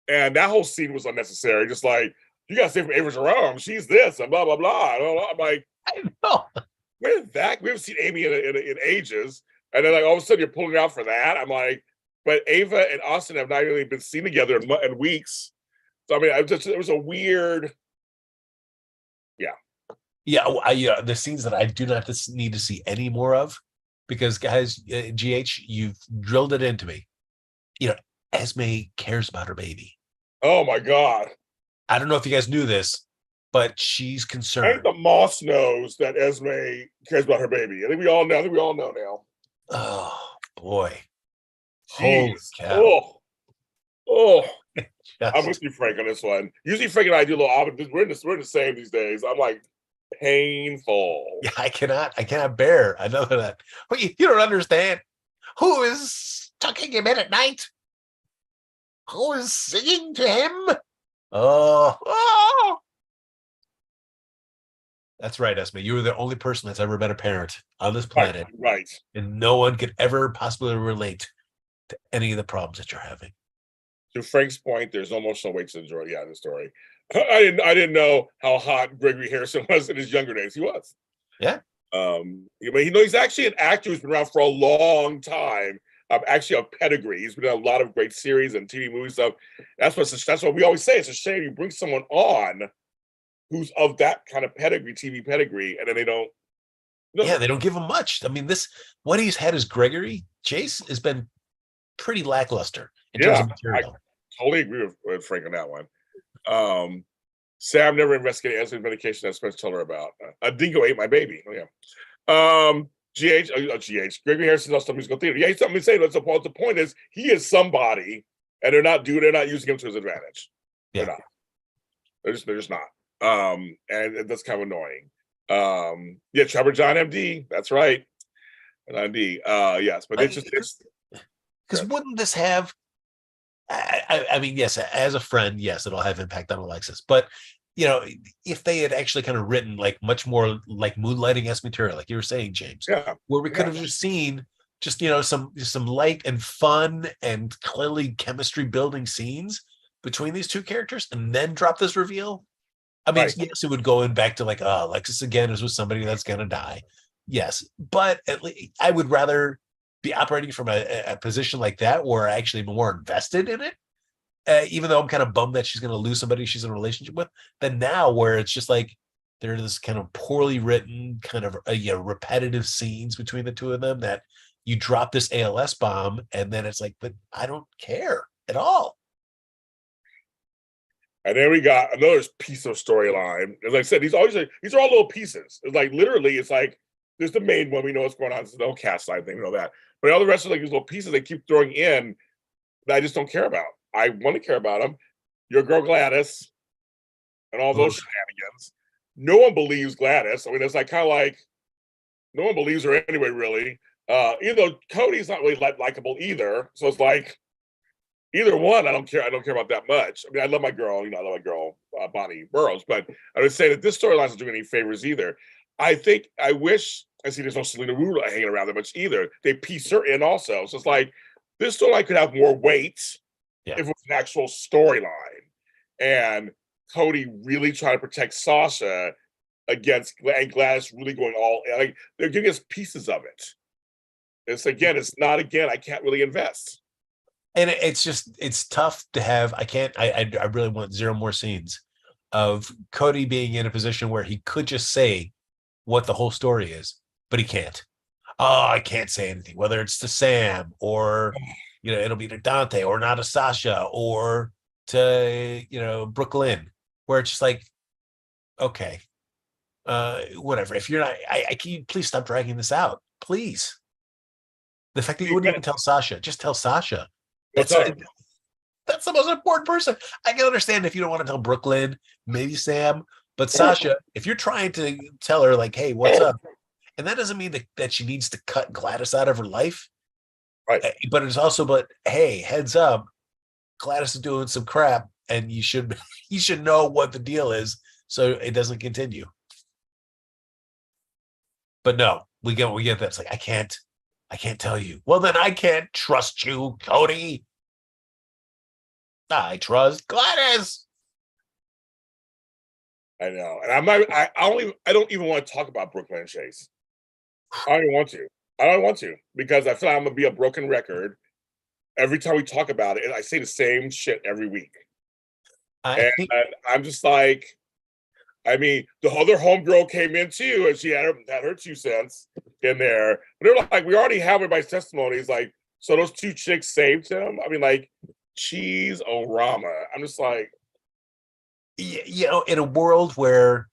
and that whole scene was unnecessary. Just like, you gotta stay from Ava Jerome. She's this and blah blah blah. I'm like, I know. Where's that? We haven't seen Amy in ages, and then like all of a sudden you're pulling it out for that. I'm like, but Ava and Austin have not really been seen together in weeks. So I mean, it was a weird. Yeah, the scenes that I do not need to see any more of, because guys, GH, you've drilled it into me. Esme cares about her baby. Oh my God. I don't know if you guys knew this, but she's I think concerned. the moss knows that Esme cares about her baby. I think we all know. Now. Oh boy. Holy Jeez. cow. Oh. I'm with Just you, Frank, on this one. Usually, Frank and I do a little opposite. We're in the same these days. I'm like painful. yeah, I cannot bear another that. Well, you don't understand. Who is tucking him in at night? Who is singing to him? Oh. That's right, Esme. You were the only person that's ever been a parent on this planet, Right. and no one could ever possibly relate to any of the problems that you're having. To Frank's point, there's almost no way to enjoy the story. I didn't know how hot Gregory Harrison was in his younger days. He was. Yeah. He's actually an actor who's been around for a long time. Actually, a pedigree. He's been in a lot of great series and TV movie stuff. That's what we always say. It's a shame you bring someone on who's of that kind of pedigree, TV pedigree, and then they don't. Yeah, they don't give him much. I mean, what he's had as Gregory Chase has been pretty lackluster in terms of material. I totally agree with Frank on that one. Sam never investigated Esme's medication that Spence told her about. A dingo ate my baby. Oh, yeah. GH. Gregory Harrison also musical theater. Yeah, he's something to say. That's the point. The point is, he is somebody, and they're not using him to his advantage. Yeah. They're not. They're just not. And that's kind of annoying. Trevor John MD. That's right. MD. Yes, but it's just because wouldn't this have? I mean, yes, as a friend, yes, it'll have impact on Alexis. But if they had actually kind of written like much more like moonlighting esque material, like you were saying, James, where we could have just seen some light and fun and clearly chemistry building scenes between these two characters, and then drop this reveal. I mean, yes, it would go in back to like, Alexis again is with somebody that's gonna die. Yes, but at least I would rather be operating from a position like that where I actually am more invested in it, even though I'm kind of bummed that she's going to lose somebody she's in a relationship with, than now where it's just like there's this kind of poorly written, kind of repetitive scenes between the two of them that you drop this ALS bomb and then it's like, but I don't care at all. And then we got another piece of storyline. As I said, these are all little pieces. It's like literally, it's like there's the main one. We know what's going on. It's the whole cast side thing. We know that. But all the rest of like these little pieces they keep throwing in that I just don't care about. I want to care about them. Your girl Gladys and all those shenanigans. No one believes Gladys. I mean, it's like kind of like no one believes her anyway, really. Even though Cody's not really likable either. So it's like either one, I don't care about that much. I mean, I love my girl, Bonnie Burroughs, but I would say that this storyline doesn't do any favors either. I wish, I see there's no Selena Wu hanging around that much either. They piece her in also. So it's like, this storyline could have more weight if it was an actual storyline. And Cody really trying to protect Sasha against, and Gladys really going all, like, they're giving us pieces of it. It's not, I can't really invest. And it's tough to have. I really want zero more scenes of Cody being in a position where he could just say what the whole story is, but he can't. Oh, I can't say anything, whether it's to Sam or, it'll be to Dante or not to Sasha or to, Brooklyn, where it's just like, okay, whatever. If you're not, can you please stop dragging this out, please? The fact that you wouldn't even tell Sasha, just tell Sasha. That's the most important person. I can understand if you don't want to tell Brooklyn, maybe Sam, but Sasha, if you're trying to tell her like, hey, what's up? And that doesn't mean that she needs to cut Gladys out of her life. Right. But it's also, hey, heads up, Gladys is doing some crap and you should know what the deal is so it doesn't continue. But no, we get that. It's like, I can't tell you. Well, then I can't trust you, Cody. I trust Gladys. I know. And I don't even want to talk about Brooklyn and Chase. I don't want to because I feel like I'm going to be a broken record every time we talk about it. And I say the same shit every week. And I'm just like, I mean, the other homegirl came in too, and she had her 2 cents in there. But they're like, we already have everybody's testimonies. Like, so those 2 chicks saved him. I mean, like, cheese orama. I'm just like, You know, in a world where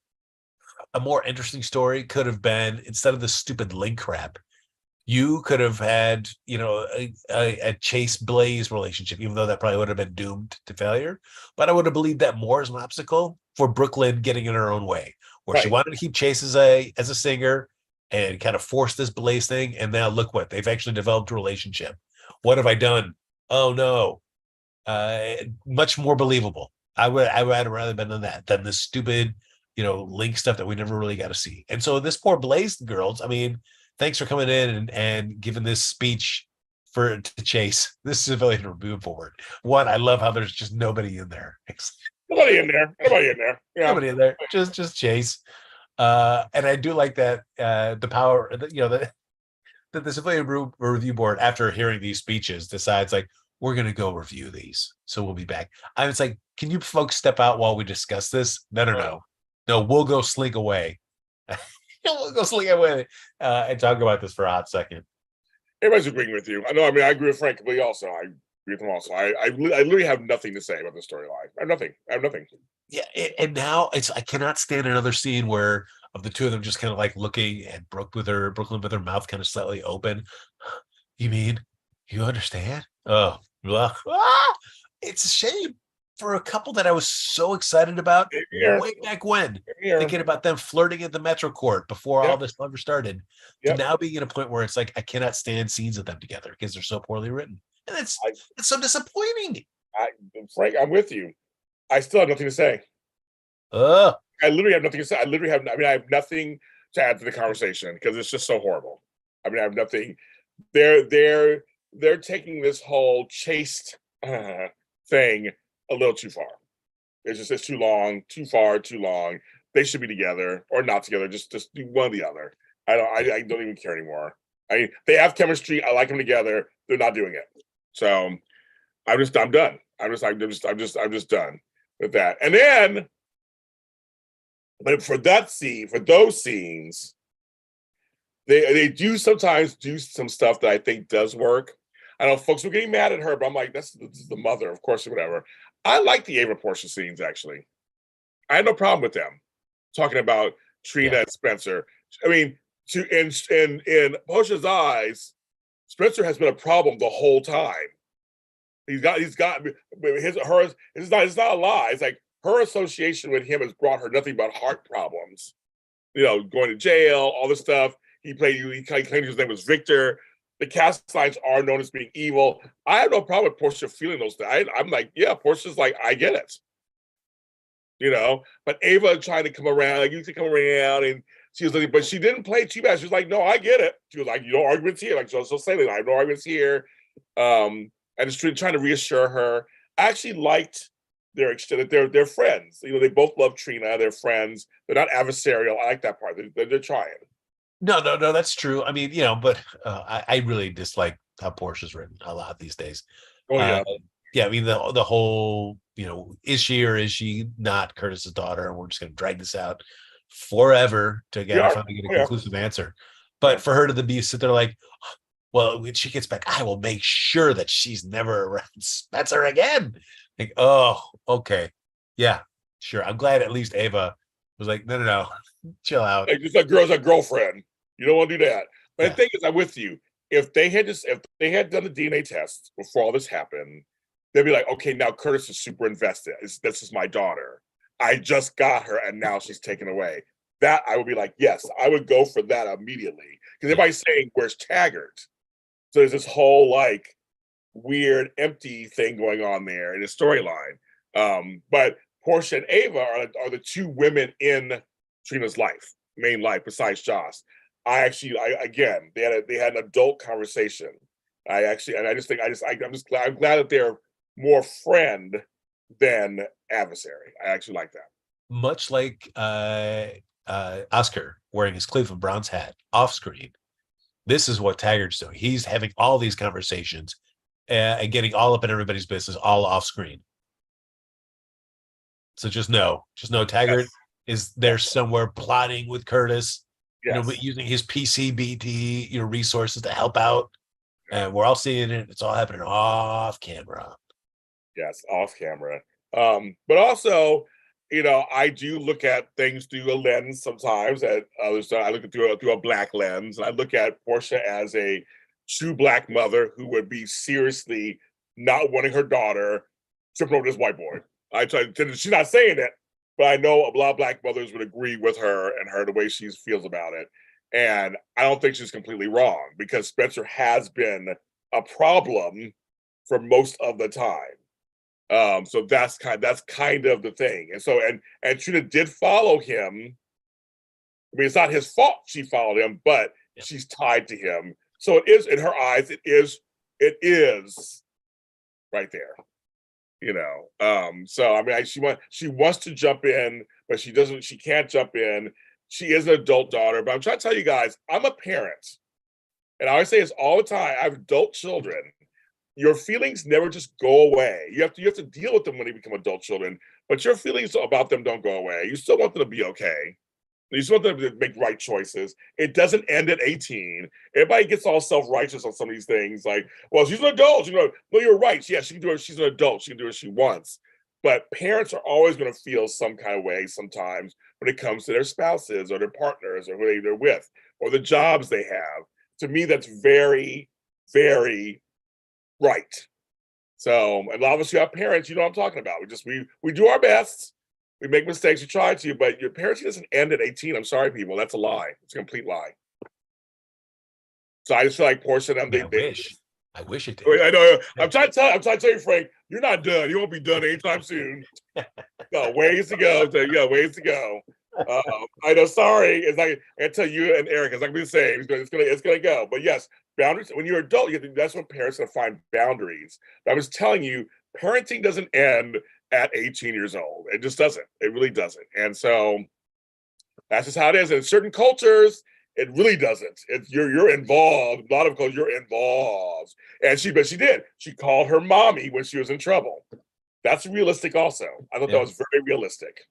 a more interesting story could have been, instead of the stupid link crap, you could have had, you know, a Chase Blaze relationship, even though that probably would have been doomed to failure. But I would have believed that more as an obstacle for Brooklyn getting in her own way, where she Right. wanted to keep Chase as a singer and kind of force this Blaze thing. And now look what they've actually developed a relationship. What have I done? Oh no. Much more believable. I would have rather been than that than the stupid, you know, link stuff that we never really got to see. And so this poor Blaze girls, I mean, thanks for coming in and giving this speech to Chase. This civilian review forward. One, I love how there's just nobody in there. Nobody in there. Nobody in there. Yeah. Nobody in there. Just Chase. And I do like that the power, you know, that the civilian review board, after hearing these speeches, decides like, we're going to go review these. So we'll be back. I was like, can you folks step out while we discuss this? No. We'll go slink away. We'll go slink away and talk about this for a hot second. Everybody's agreeing with you. I know. I mean, I agree with Frank completely. Also, I agree with him. Also, I literally have nothing to say about the storyline. I have nothing. Yeah, and now I cannot stand another scene where of the two of them just kind of like looking at Brooklyn with her mouth kind of slightly open. You mean you understand? Oh, well, it's a shame for a couple that I was so excited about way back when, thinking about them flirting at the Metro Court before all this ever started, to now being at a point where it's like I cannot stand scenes of them together because they're so poorly written, and it's so disappointing. Frank, I'm with you. I still have nothing to say. I literally have nothing to say. I have nothing to add to the conversation because it's just so horrible. I mean, I have nothing. They're taking this whole chaste thing a little too far. It's too long, too far, too long. They should be together or not together. Just do one or the other. I don't even care anymore. They have chemistry. I like them together. They're not doing it. So I'm done. I'm just done with that. And then, but for those scenes, they do sometimes do some stuff that I think does work. I know folks were getting mad at her, but I'm like, this is the mother, of course, or whatever. I like the Ava Portia scenes, actually. I had no problem with them talking about Trina and Spencer. I mean, in Portia's eyes, Spencer has been a problem the whole time. He's got it's not a lie. It's like her association with him has brought her nothing but heart problems. You know, going to jail, all this stuff. He claimed his name was Victor. The cast signs are known as being evil. I have no problem with Portia feeling those things. I'm like, yeah, Portia's like, I get it. You know, but Ava trying to come around, like, you can come around, and she was like, but she didn't play too bad. She was like, no, I get it. She was like, no arguments here. Like, so say that I have no arguments here. And just trying to reassure her. I actually liked their friends. You know, they both love Trina. They're friends. They're not adversarial. I like that part. They're trying. No, that's true. I mean, you know, but I really dislike how Portia's written a lot these days. Oh yeah, yeah. I mean, the whole, you know, is she or is she not Curtis's daughter? And we're just going to drag this out forever to finally get a conclusive answer. But for her to sit there like, well, when she gets back, I will make sure that she's never around Spencer again. Like, oh, okay, yeah, sure. I'm glad at least Ava was like, no, chill out. Like, just a girl's a girlfriend. You don't want to do that. But the thing is, I'm with you. If they had done the DNA test before all this happened, they'd be like, okay, now Curtis is super invested. This is my daughter. I just got her, and now she's taken away. That I would be like, yes, I would go for that immediately. Because everybody's saying, where's Taggart? So there's this whole like weird, empty thing going on there in the storyline. But Portia and Ava are the two women in Trina's main life, besides Joss. Again, they had an adult conversation. I'm glad that they're more friend than adversary. I actually like that. Much like Oscar wearing his Cleveland Browns hat off screen. This is what Taggart's doing. He's having all these conversations and getting all up in everybody's business, all off screen. So just know Taggart is there somewhere plotting with Curtis, you know, using his PCBD, you know, resources to help out. And we're all seeing it. It's all happening off camera. Yes, off camera. But also, I do look at things through a lens sometimes. At others, I look at through a black lens, and I look at Portia as a true black mother who would be seriously not wanting her daughter tripping over this white boy. She's not saying it, but I know a lot of black mothers would agree with her and the way she feels about it. And I don't think she's completely wrong because Spencer has been a problem for most of the time. So that's kind of the thing. And so and Trina did follow him. I mean, it's not his fault she followed him, but she's tied to him. So it is, in her eyes, it is right there. So I mean, she wants to jump in, but she can't jump in. She is an adult daughter, but I'm trying to tell you guys, I'm a parent. And I always say this all the time. I have adult children. Your feelings never just go away. You have to deal with them when they become adult children, but your feelings about them don't go away. You still want them to be okay. You still want them to make right choices. It doesn't end at 18. Everybody gets all self-righteous on some of these things. Like, well, she's an adult. No, you're right. Yeah, she can do it. She's an adult. She can do what she wants. But parents are always going to feel some kind of way sometimes when it comes to their spouses or their partners or who they're with or the jobs they have. To me, that's very, very right. So a lot of us who have parents, you know what I'm talking about. We do our best. We make mistakes, we try to, but your parenting doesn't end at 18. I'm sorry, people. That's a lie. It's a complete lie. So I just feel like Portia and them, I wish it did. I know. I'm trying to tell you, Frank, you're not done. You won't be done anytime soon. No, ways to go. Ways to go. I know. Sorry, it's like I tell you and Eric, it's not gonna be the same. It's gonna go. But yes, boundaries. When you're an adult, that's when parents are gonna find boundaries. But I was telling you, parenting doesn't end at 18 years old. It just doesn't. It really doesn't. And so that's just how it is. In certain cultures, it really doesn't. You're involved. A lot of cultures, you're involved. And she did. She called her mommy when she was in trouble. That's realistic also. I thought that was very realistic.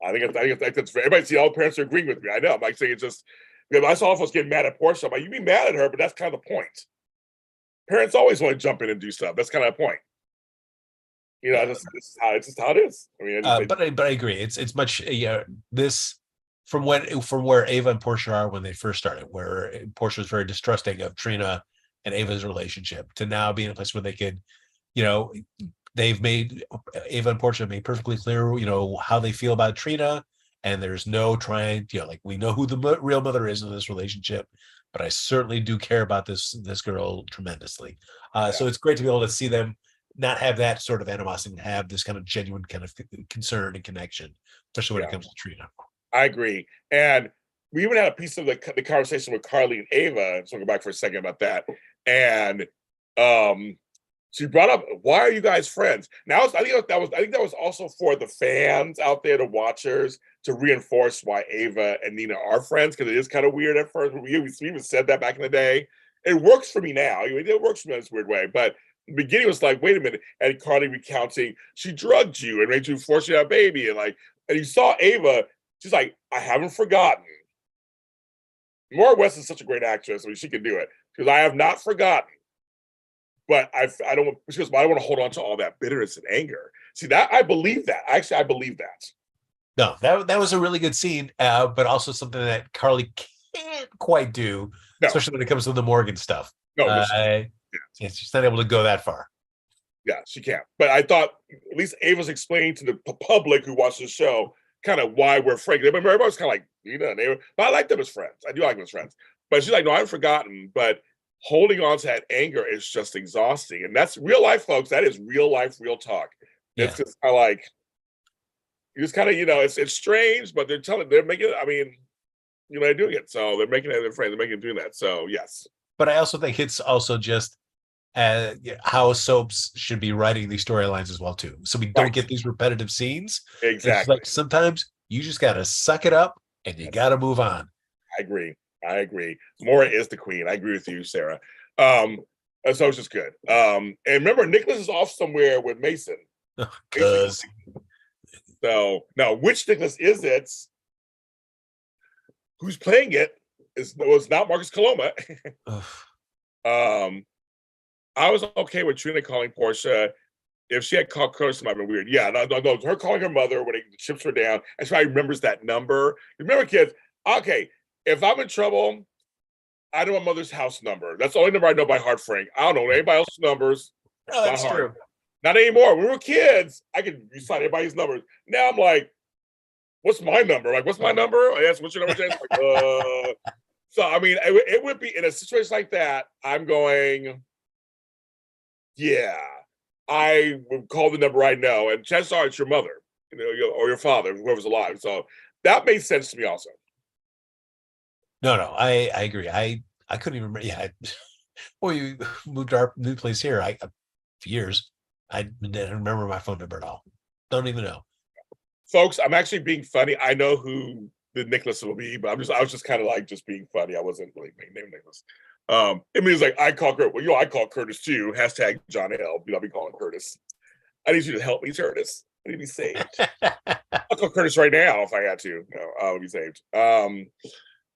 I think that's everybody. See, all the parents are agreeing with me. I know. I'm like saying it's just because I saw folks getting mad at Portia. I'm like, you be mad at her, but that's kind of the point. Parents always want to jump in and do stuff. That's kind of the point. This is how it is. I mean, but I agree. It's much this from where Ava and Portia are when they first started, where Portia was very distrusting of Trina and Ava's relationship, to now being in a place where they could, they've made Ava and Portia made perfectly clear, how they feel about Trina, and there's no trying, like we know who the real mother is in this relationship, but I certainly do care about this girl tremendously. So it's great to be able to see them not have that sort of animosity and have this kind of genuine kind of concern and connection, especially when it comes to Trina. I agree. And we even had a piece of the conversation with Carly and Ava, so we'll go back for a second about that. And she brought up, why are you guys friends? Now, I think that was also for the fans out there, the watchers, to reinforce why Ava and Nina are friends, because it is kind of weird at first. We even said that back in the day. It works for me now. It works for me in this weird way. But the beginning was like, wait a minute. And Carly recounting, she drugged you and made you force you to have a baby. And you saw Ava, she's like, I haven't forgotten. Maura West is such a great actress. I mean, she can do it. Because I have not forgotten. But I don't want to hold on to all that bitterness and anger. See, that I believe that. Actually, I believe that. No, that was a really good scene, but also something that Carly can't quite do, especially when it comes to the Morgan stuff. No, she's not able to go that far. Yeah, she can't. But I thought at least Ava's explaining to the public who watched the show kind of why we're friends. Everybody was kind of like, and Ava, but I like them as friends. I do like them as friends. But she's like, no, I haven't forgotten. But holding on to that anger is just exhausting. And that's real life, folks. That is real life, real talk. It's just kind of like, you just kind of, it's strange, but they're making it, I mean, they're doing it. So they're making it their friends. They're making it doing that. So, yes. But I also think it's also just how soaps should be writing these storylines as well, too. So we don't get these repetitive scenes. Exactly. It's like sometimes you just got to suck it up and you got to move on. I agree. Maura is the queen. I agree with you, Sarah. So it's just good. And remember, Nicholas is off somewhere with Mason. So now, which Nicholas is it? Who's playing it? Was not Marcus Coloma. I was okay with Trina calling Portia If she had called Curtis, it might have been weird. Yeah, no. Her calling her mother when the chips her down, and she probably remembers that number. Remember, kids. Okay, if I'm in trouble, I know my mother's house number. That's the only number I know by heart, Frank. I don't know anybody else's numbers Oh, by that's heart. true. Not anymore. When we were kids, I could recite everybody's numbers. Now I'm like, what's my number? Like, what's my number? I ask, what's your number, James? Like, So, I mean, it would be in a situation like that, I'm going, yeah, I would call the number I know. And chances are it's your mother, or your father, whoever's alive. So that made sense to me also. No, I agree. I couldn't even remember. Yeah, well, you moved to our new place here. For years, I didn't remember my phone number at all. Don't even know. Folks, I'm actually being funny. I know who the Nicholas will be, but I was just kind of like just being funny. I wasn't really named Nicholas. It means like I call Curtis. Well, I call Curtis too. Hashtag John L. I'll be calling Curtis. I need you to help me, Curtis. I need to be saved. I'll call Curtis right now if I had to. No, I'll be saved.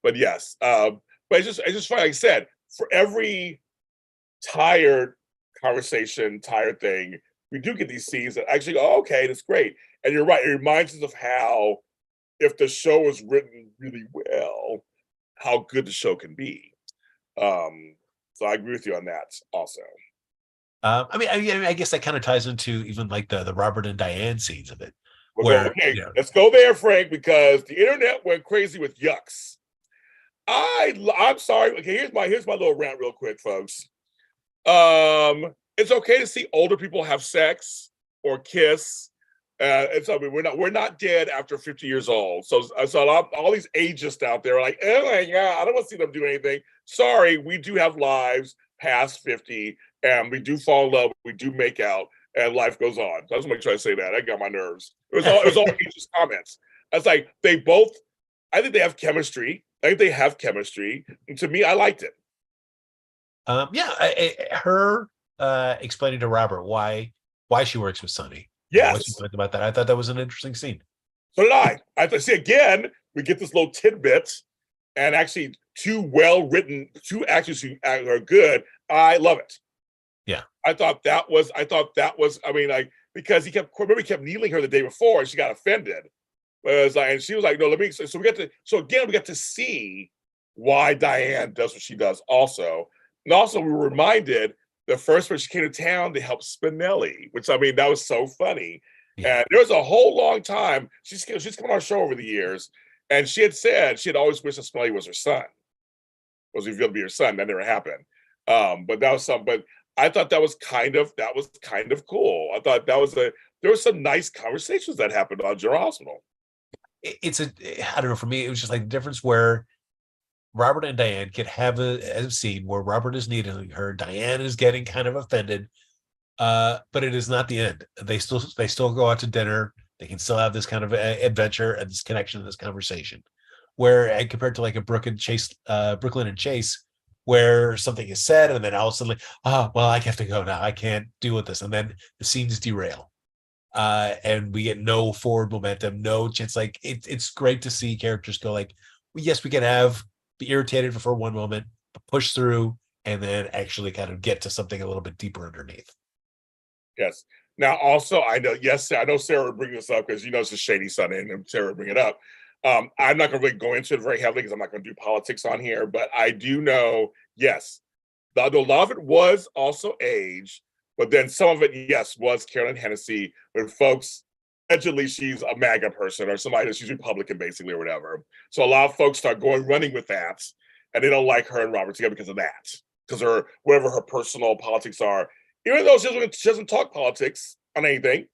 But yes, but it's just funny. Like I said, for every tired conversation, tired thing, we do get these scenes that actually go, okay, that's great. And you're right. It reminds us of how, if the show was written really well, how good the show can be. So I agree with you on that also. I guess that kind of ties into even like the Robert and Diane scenes of it. Okay, let's go there, Frank, because the internet went crazy with yucks. I'm sorry. Okay, here's my little rant real quick, folks. It's okay to see older people have sex or kiss. I mean, we're not dead after 50 years old. So all these ageist out there are like, oh my god, I don't want to see them do anything. Sorry, we do have lives past 50, and we do fall in love, we do make out, and life goes on. So I just want to try to say that. I got my nerves. It was all ageist comments. It's like I think they have chemistry. And to me, I liked it. Her explaining to Robert why she works with Sonny. Yes. What you thought about that? I thought that was an interesting scene. So did I. I thought, see, again, we get this little tidbit, and actually two well-written, two actors who are good. I love it. Yeah. I thought that was, I mean, like, because he kept needling her the day before, and she got offended. And she was like, no, let me, so we get to see why Diane does what she does also. And also we were reminded the first when she came to town to help Spinelli, which, I mean, that was so funny. Yeah. And there was a whole long time, she's come on our show over the years, and she had said she had always wished that Spinelli was her son, was revealed to be her son. That never happened. But I thought that was kind of cool. I thought there were some nice conversations that happened on General Hospital. I don't know, for me, it was just like the difference where Robert and Diane could have a scene where Robert is needling her, Diane is getting kind of offended, but it is not the end. They still go out to dinner. They can still have this kind of adventure and this connection, this conversation. Where compared to like a Brooklyn and Chase, where something is said and then all of a sudden, like, well, I have to go now. I can't deal with this, and then the scenes derail. And we get no forward momentum, no chance. Like it's great to see characters go like, well, yes, we can be irritated for one moment, but push through and then actually kind of get to something a little bit deeper underneath. Yes. Now, also, I know Sarah would bring this up because it's a shady son, and Sarah would bring it up. I'm not going to really go into it very heavily because I'm not going to do politics on here, but I do know, yes, a lot of it was also age. But then some of it, yes, was Carolyn Hennessy, when folks, allegedly she's a MAGA person or somebody that she's Republican basically or whatever. So a lot of folks start running with that, and they don't like her and Robert together because of that, because whatever her personal politics are, even though she doesn't talk politics on anything,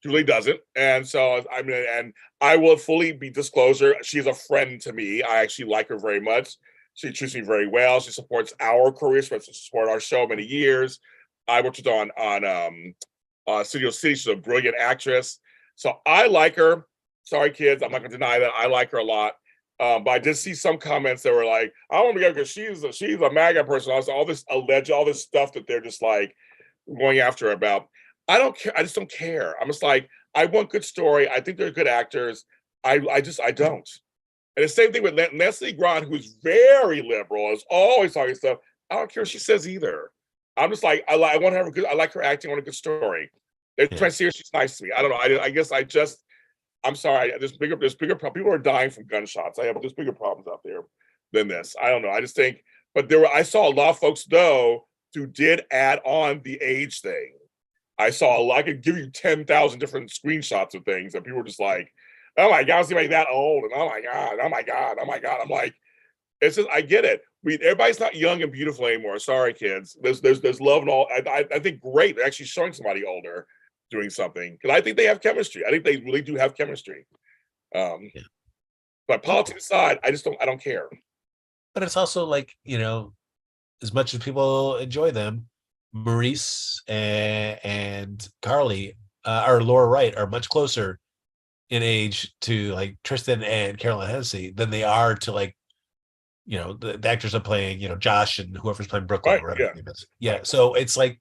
she really doesn't. And so and I will fully be disclosure, she's a friend to me. I actually like her very much. She treats me very well. She supports our career. She supported our show many years. I worked with her on Studio City. She's a brilliant actress. So I like her. Sorry, kids. I'm not going to deny that. I like her a lot. But I did see some comments that were like, I don't want to go because she's a MAGA person. Also, all this stuff that they're just like going after her about. I don't care. I just don't care. I'm just like, I want good story. I think they're good actors. I don't. And the same thing with Leslie Grant, who's very liberal, is always talking stuff. I don't care what she says either. I'm just like, I want her. I like her acting on a good story. They're trying to see if she's nice to me. I don't know. I guess I'm sorry. There's bigger people are dying from gunshots. There's bigger problems out there than this. I don't know. I just think, but I saw a lot of folks though who did add on the age thing. I saw a lot. I could give you 10,000 different screenshots of things that people were just like, "Oh my God, is anybody that old?" And oh my God, oh my God, oh my God. I'm like, it's just, I get it. Everybody's not young and beautiful anymore. Sorry, kids. There's love and all. I think great. They're actually showing somebody older doing something because I think they have chemistry. I think they really do have chemistry. Yeah. But politics aside, I don't care. But it's also like, as much as people enjoy them, Maurice and Carly or Laura Wright are much closer in age to like Tristan and Carolyn Hennessy than they are to like, the actors are playing, Josh and whoever's playing Brooklyn Right, or whatever. Yeah. So it's like,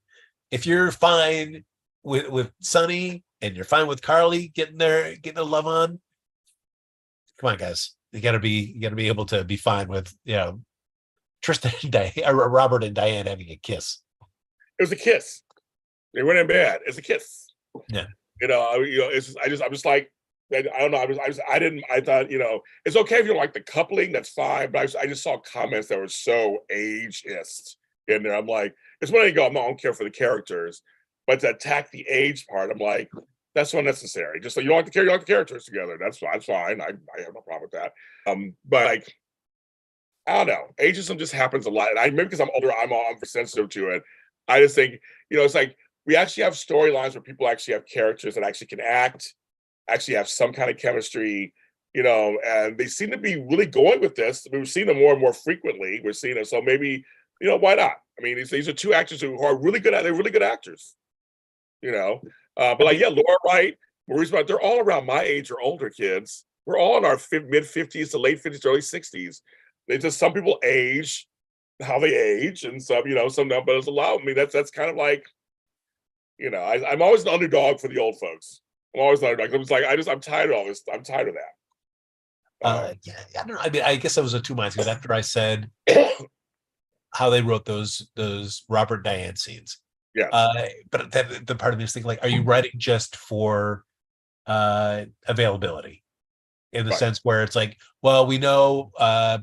if you're fine with Sonny and you're fine with Carly getting their love on, come on, guys. You gotta be able to be fine with, Tristan and Diane, or Robert and Diane having a kiss. It was a kiss. They went in bed. It's a kiss. Yeah. It's just, I'm just like, I don't know. I thought, it's okay if you don't like the coupling, that's fine. But I just saw comments that were so ageist in there. I'm like, it's when I go, I don't care for the characters, but to attack the age part, I'm like, that's unnecessary. Just like you like the characters together. That's fine. I have no problem with that. But like, I don't know. Ageism just happens a lot. And maybe because I'm older, I'm sensitive to it. I just think, it's like we actually have storylines where people actually have characters that actually can act, actually have some kind of chemistry, and they seem to be really going with this. We've seen them more and more frequently. We're seeing it. So maybe, why not? I mean, these are two actors who are really good they're really good actors, but like, yeah, Laura Wright, Maurice, they're all around my age or older kids. We're all in our mid 50s to late 50s, early 60s. They just, some people age how they age, and some, some don't, but it's allowed me. That's kind of like, I'm always an underdog for the old folks. I'm always an underdog. It's like, I'm tired of all this. I'm tired of that. Yeah, I don't know. I mean, I guess I was of two minds because after I said how they wrote those Robert Diane scenes. Yeah. But the part of me is thinking, like, are you writing just for availability? In the sense where it's like, well, we know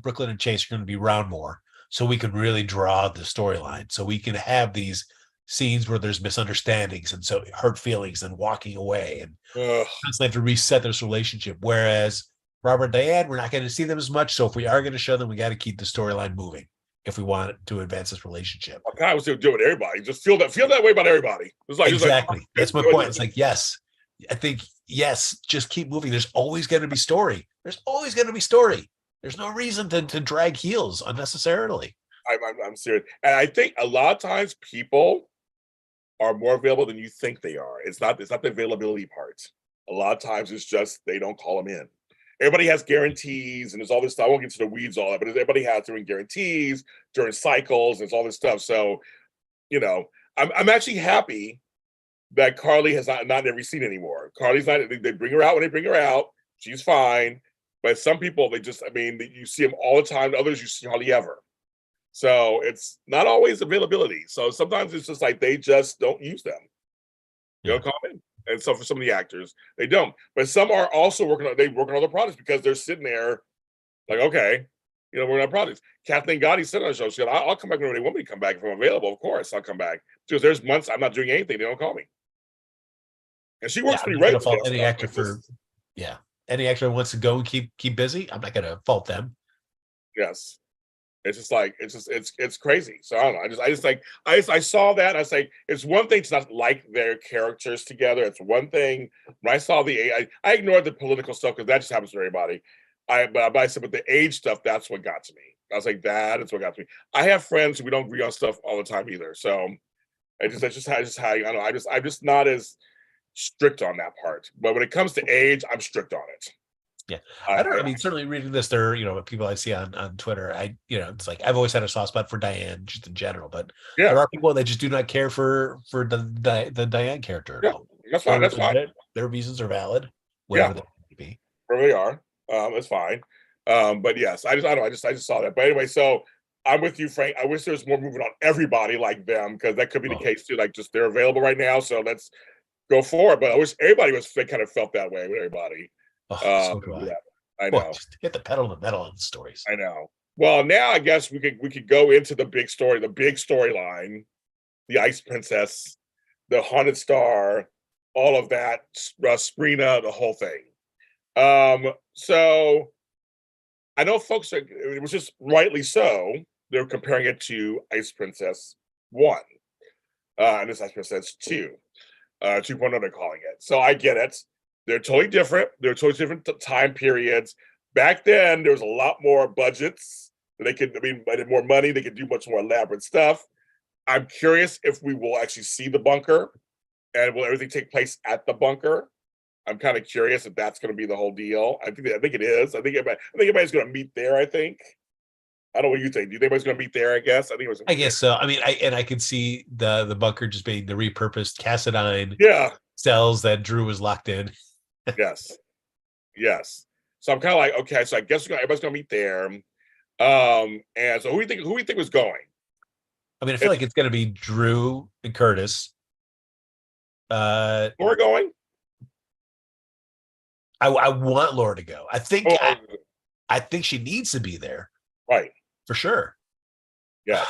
Brooklyn and Chase are going to be around more, so we can really draw the storyline. So we can have these scenes where there's misunderstandings and so hurt feelings and walking away and constantly have to reset this relationship. Whereas Robert and Diane, we're not going to see them as much. So if we are going to show them, we got to keep the storyline moving if we want to advance this relationship. I was doing with everybody. Just feel that way about everybody. It's like, exactly. That's my point. It's like, yes, I think, yes, just keep moving. There's always going to be story. There's always going to be story. There's no reason to drag heels unnecessarily. I'm serious. And I think a lot of times people are more available than you think they are. It's not the availability part. A lot of times it's just they don't call them in. Everybody has guarantees and there's all this stuff. I won't get to the weeds all that, but everybody has during guarantees, during cycles, there's all this stuff. So, I'm actually happy that Carly has not every scene anymore. Carly's not, they bring her out when they bring her out. She's fine. But some people, you see them all the time. Others you see hardly ever. So it's not always availability. So sometimes it's just like they just don't use them. You don't call in. And so for some of the actors, they don't. But some are also working on other projects because they're sitting there like, okay, we're on projects. Kathleen Gotti said on the show, she said, I'll come back whenever they want me to come back. If I'm available, of course, I'll come back. Because there's months I'm not doing anything. They don't call me. And she works pretty regularly. Any actor any actor who wants to go and keep busy, I'm not going to fault them. Yes. It's just like, it's crazy. So I don't know. I saw that. And I say, it's one thing to not like their characters together. It's one thing when I saw I ignored the political stuff because that just happens to everybody. But I said, but the age stuff, that's what got to me. I was like, that is what got to me. I have friends who we don't agree on stuff all the time either. So that's just how, I don't know. I'm just not as strict on that part. But when it comes to age, I'm strict on it. Yeah. I don't know. I mean, certainly reading this, there are, people I see on Twitter. It's like I've always had a soft spot for Diane just in general, but there are people that just do not care for the Diane character at all. That's fine. That's fine. Their reasons are valid, whatever they may be. Where they are. It's fine. But yes, I just saw that. But anyway, so I'm with you, Frank. I wish there was more movement on everybody like them, because that could be the case too. Like, just they're available right now. So go for it. But I wish everybody kind of felt that way with everybody. So do I. Yeah, I Well, know. just hit the pedal to the metal on the stories. I know. Well, now I guess we could go into the big story, the big storyline, the Ice Princess, the Haunted Star, all of that, Sprina, the whole thing. So I know folks are, it was just rightly so. They're comparing it to Ice Princess 1, and this Ice Princess 2, 2.0 they're calling it. So I get it. They're totally different. They're totally different time periods. Back then, there was a lot more budgets. They could, more money. They could do much more elaborate stuff. I'm curious if we will actually see the bunker, and will everything take place at the bunker? I'm kind of curious if that's going to be the whole deal. I think it is. I think everybody's going to meet there. I think. I don't know what you think. Do you think everybody's going to meet there? I guess. I guess so. I mean, I could see the bunker just being the repurposed Cassadine cells that Drew was locked in. Yes. So I'm kind of like, okay. So I guess everybody's going to meet there. And so who do you think was going? I mean, I feel like it's going to be Drew and Curtis. We're going. I want Laura to go. I think I think she needs to be there. Right. For sure. Yeah.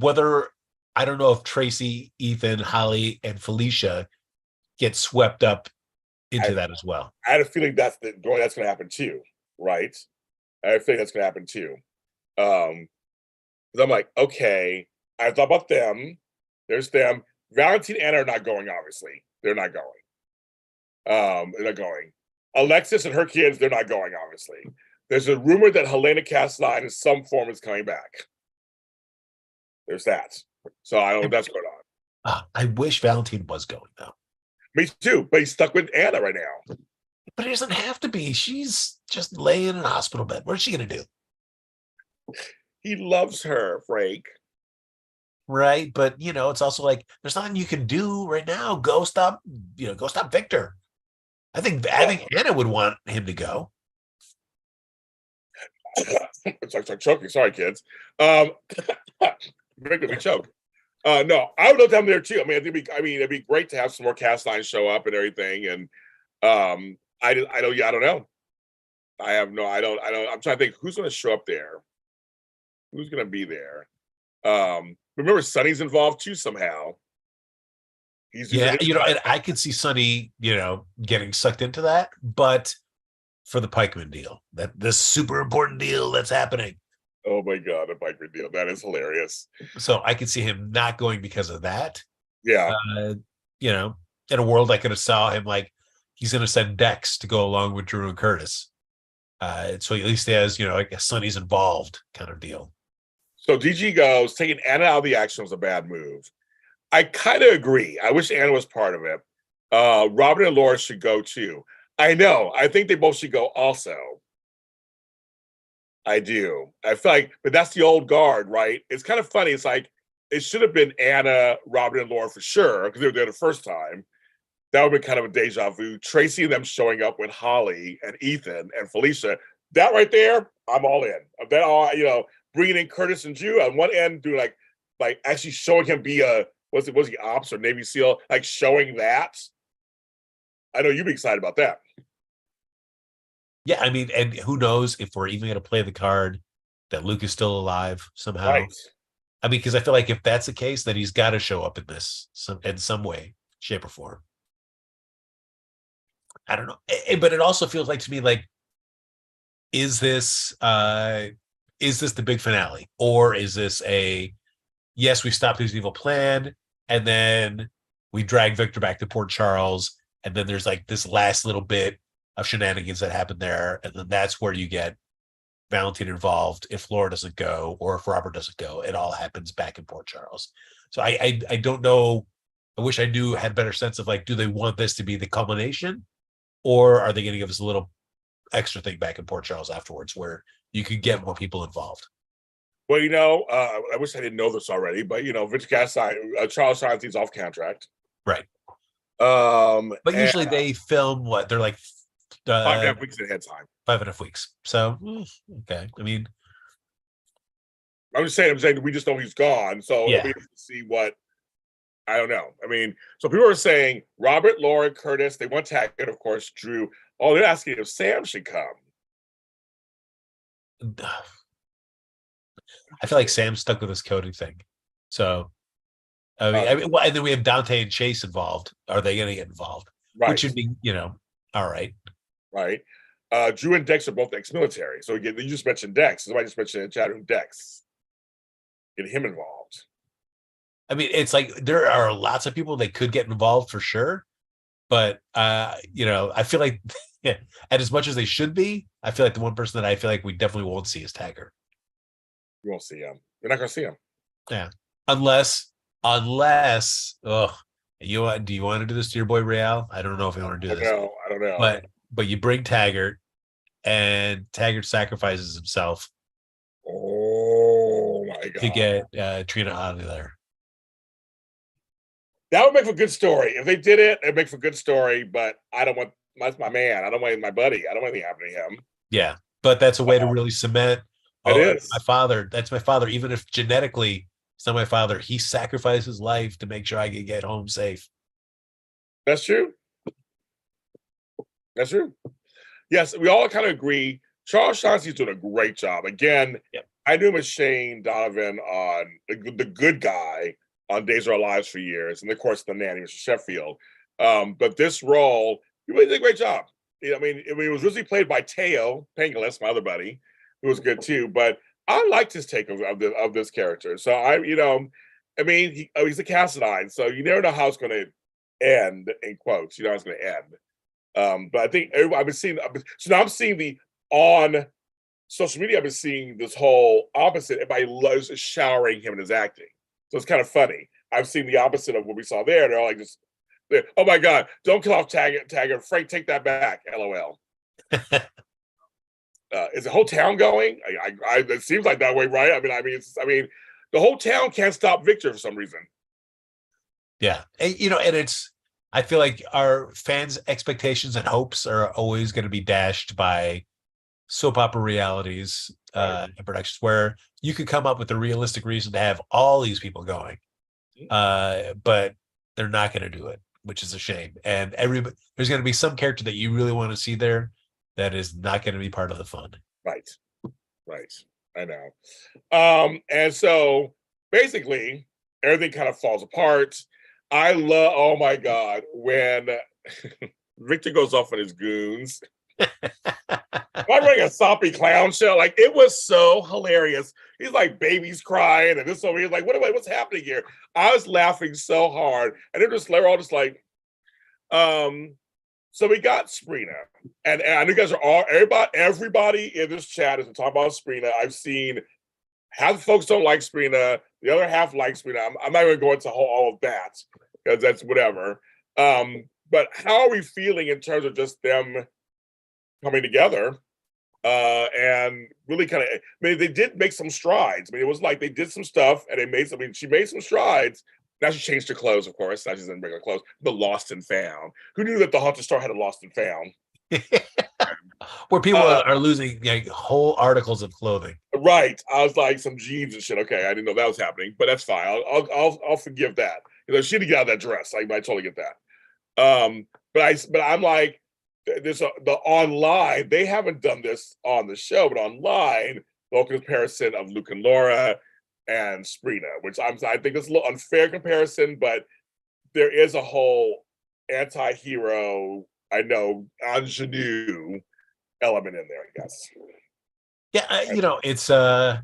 Whether I don't know if Tracy, Ethan, Holly, and Felicia get swept up into that as well. I had a feeling that's going to happen too, right? I had a feeling that's going to happen too. Because I'm like, okay, I thought about them. There's them. Valentine and Anna are not going, obviously. They're not going. They're not going. Alexis and her kids, they're not going, obviously. There's a rumor that Helena Cassadine in some form is coming back. There's that. So I don't know what that's going on. I wish Valentine was going, though. Me too, but he's stuck with Anna right now. But it doesn't have to be. She's just laying in a hospital bed. What's she going to do? He loves her, Frank. Right, but it's also like there's nothing you can do right now. Go stop Victor. I think Anna would want him to go. I'm choking. Sorry, kids. Making me choke. No, I would love to have him there too. I mean, it'd be great to have some more Cassadine show up and everything. And I don't know. I'm trying to think who's going to show up there. Who's going to be there? Remember, Sonny's involved too somehow. And I could see Sonny, getting sucked into that, but for the Pikeman deal, this super important deal that's happening. Oh my God, the Pikeman deal. That is hilarious. So I could see him not going because of that. Yeah. In a world I could have saw him like he's going to send Dex to go along with Drew and Curtis. So at least he has, like a Sonny's involved kind of deal. So DG goes, taking Anna out of the action was a bad move. I kind of agree. I wish Anna was part of it. Robin and Laura should go too. I know. I think they both should go also. I do. I feel like, but that's the old guard, right? It's kind of funny. It's like, it should have been Anna, Robin, and Laura for sure, because they were there the first time. That would have been kind of a deja vu. Tracy and them showing up with Holly and Ethan and Felicia. That right there, I'm all in. That all, bringing in Curtis and Drew on one end, doing like actually showing him be was he ops or Navy SEAL, like showing that. I know you'd be excited about that. Yeah, I mean, and who knows if we're even going to play the card that Luke is still alive somehow. Right. I mean, because I feel like if that's the case, then he's got to show up in this in some way, shape, or form. I don't know, but it also feels like to me like, is this the big finale, or is this yes, we stopped his evil plan, and then we drag Victor back to Port Charles, and then there's like this last little bit of shenanigans that happen there, and then that's where you get Valentine involved. If Laura doesn't go, or if Robert doesn't go, it all happens back in Port Charles. So I don't know. I wish I had a better sense of like, do they want this to be the culmination, or are they going to give us a little extra thing back in Port Charles afterwards where you could get more people involved? Well, I wish I didn't know this already, but Victor Cassadine, Charles Valentine's off contract, right? But usually they film what they're like 5.5 weeks ahead of time. 5.5 weeks. So okay. I mean, I'm saying we just know he's gone, so yeah. we have to see what I don't know. I mean, so people are saying Robert, Lauren, Curtis, they want Taggart, of course, Drew. Oh, they're asking if Sam should come. I feel like Sam's stuck with this coding thing. So, well, and then we have Dante and Chase involved. Are they going to get involved? Right. Which would be, all right. Right. Drew and Dex are both ex-military. So again, you just mentioned Dex. Somebody just mentioned in the chat room Dex. Get him involved. I mean, it's like there are lots of people that could get involved for sure. But, I feel like, and as much as they should be, I feel like the one person that I feel like we definitely won't see is Taggart. You won't see him. You're not going to see him. Yeah. Unless, do you want to do this to your boy Real? I don't know if you want to do this. I don't know. But you bring Taggart, and Taggart sacrifices himself. Oh my God. To get Trina out of there. That would make for a good story. If they did it, it'd make for a good story, but I don't want, that's my man. I don't want my buddy. I don't want anything happening to him. Yeah. But that's a way to really cement. It is. My father. That's my father. Even if genetically it's not my father, he sacrificed his life to make sure I could get home safe. That's true. That's true. Yes, we all kind of agree. Charles Chauncey's doing a great job. Again, I knew him as Shane Donovan on the good guy on Days of Our Lives for years, and of course the nanny, Mr. Sheffield. But this role, he really did a great job. I mean, it was originally played by Teo Pangolin, my other buddy, who was good too. But I liked his take of this character. So he's a Cassadine, so you never know how it's going to end. In quotes, how it's going to end. But I think I've been seeing. So now I'm seeing on social media. I've been seeing this whole opposite. Everybody loves showering him in his acting. So it's kind of funny. I've seen the opposite of what we saw there. They're all like just, oh my God, don't kill off Taggart. Frank, take that back. LOL. Is the whole town going? It seems like that way, right? I mean, the whole town can't stop Victor for some reason. Yeah, and it's. I feel like our fans' expectations and hopes are always going to be dashed by soap opera realities and productions where you could come up with a realistic reason to have all these people going, but they're not going to do it, which is a shame. And there's going to be some character that you really want to see there that is not going to be part of the fun. Right. I know. And so basically everything kind of falls apart. I love, oh my God, when Victor goes off on his goons. I'm running a soppy clown show. Like, it was so hilarious. He's like babies crying, and this over here, like, what's happening here? I was laughing so hard, and they're all just like, so we got Sprina, and I know you guys are all everybody in this chat is talking about Sprina. I've seen half the folks don't like Sprina, the other half likes Sprina. I'm not going to go into all of that because that's whatever. But how are we feeling in terms of just them coming together and really kind of, they did make some strides. It was like they did some stuff and she made some strides. Now she changed her clothes, of course. Now she's in regular clothes. The lost and found. Who knew that the haunted star had a lost and found? Where people are losing whole articles of clothing. Right. I was like some jeans and shit. Okay, I didn't know that was happening, but that's fine. I'll forgive that. She didn't get out of that dress. I totally get that. But I'm like, the online, they haven't done this on the show, but online, the comparison of Luke and Laura and Sprina, which I think it's a little unfair comparison, but there is a whole anti-hero, I know, ingenue element in there, I guess. Yeah, it's I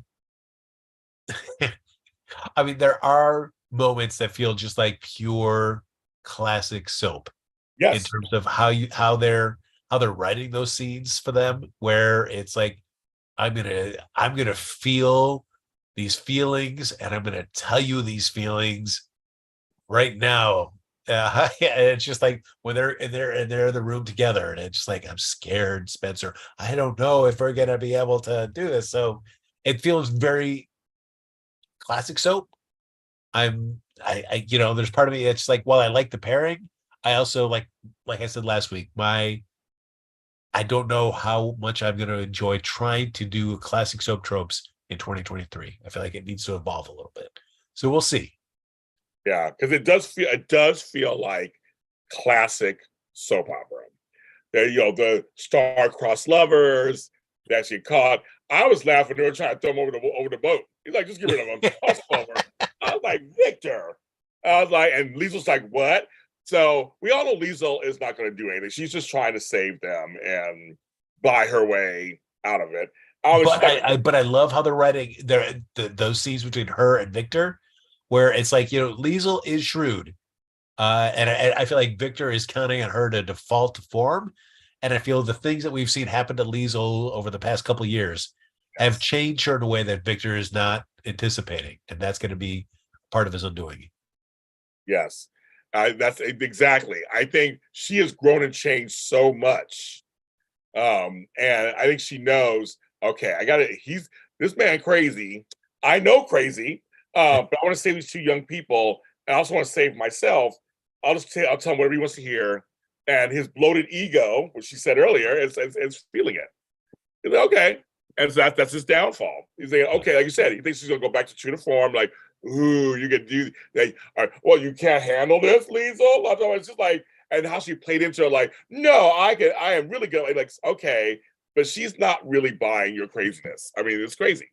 mean, there are moments that feel just like pure classic soap. Yes. In terms of how they're writing those scenes for them, where it's like, I'm gonna feel these feelings, and I'm gonna tell you these feelings right now. It's just like when they're in the room together, and it's just like, I'm scared, Spencer. I don't know if we're gonna be able to do this. So it feels very classic soap. There's part of me, it's like, while I like the pairing, I also like I said last week, I don't know how much I'm going to enjoy trying to do classic soap tropes in 2023. I feel like it needs to evolve a little bit. So we'll see. Yeah, because it does feel like classic soap opera. There, the star-crossed lovers that she caught. I was laughing. They were trying to throw him over the boat. He's like, just get rid of him. Toss him over. I was like, Victor. I was like, and Liesel's like, what? So we all know Liesel is not going to do anything. She's just trying to save them and buy her way out of it. But I love how they're writing those scenes between her and Victor, where it's like, Liesel is shrewd. And I feel like Victor is counting on her to default to form. And I feel the things that we've seen happen to Liesel over the past couple of years have changed her in a way that Victor is not anticipating. And that's going to be part of his undoing. Yes, that's exactly. I think she has grown and changed so much. And I think she knows, okay, he's this man crazy. I know crazy, but I want to save these two young people. And I also want to save myself. I'll tell him whatever he wants to hear. And his bloated ego, which she said earlier, is feeling it. He's like, okay. And so that's his downfall. He's like, okay, like you said, he thinks he's going to go back to Trina form. Like, ooh, you can do that. Well, you can't handle this, Liesel. It's just like, and how she played into it, like, no, I am really good. Like, okay, but she's not really buying your craziness. I mean, it's crazy.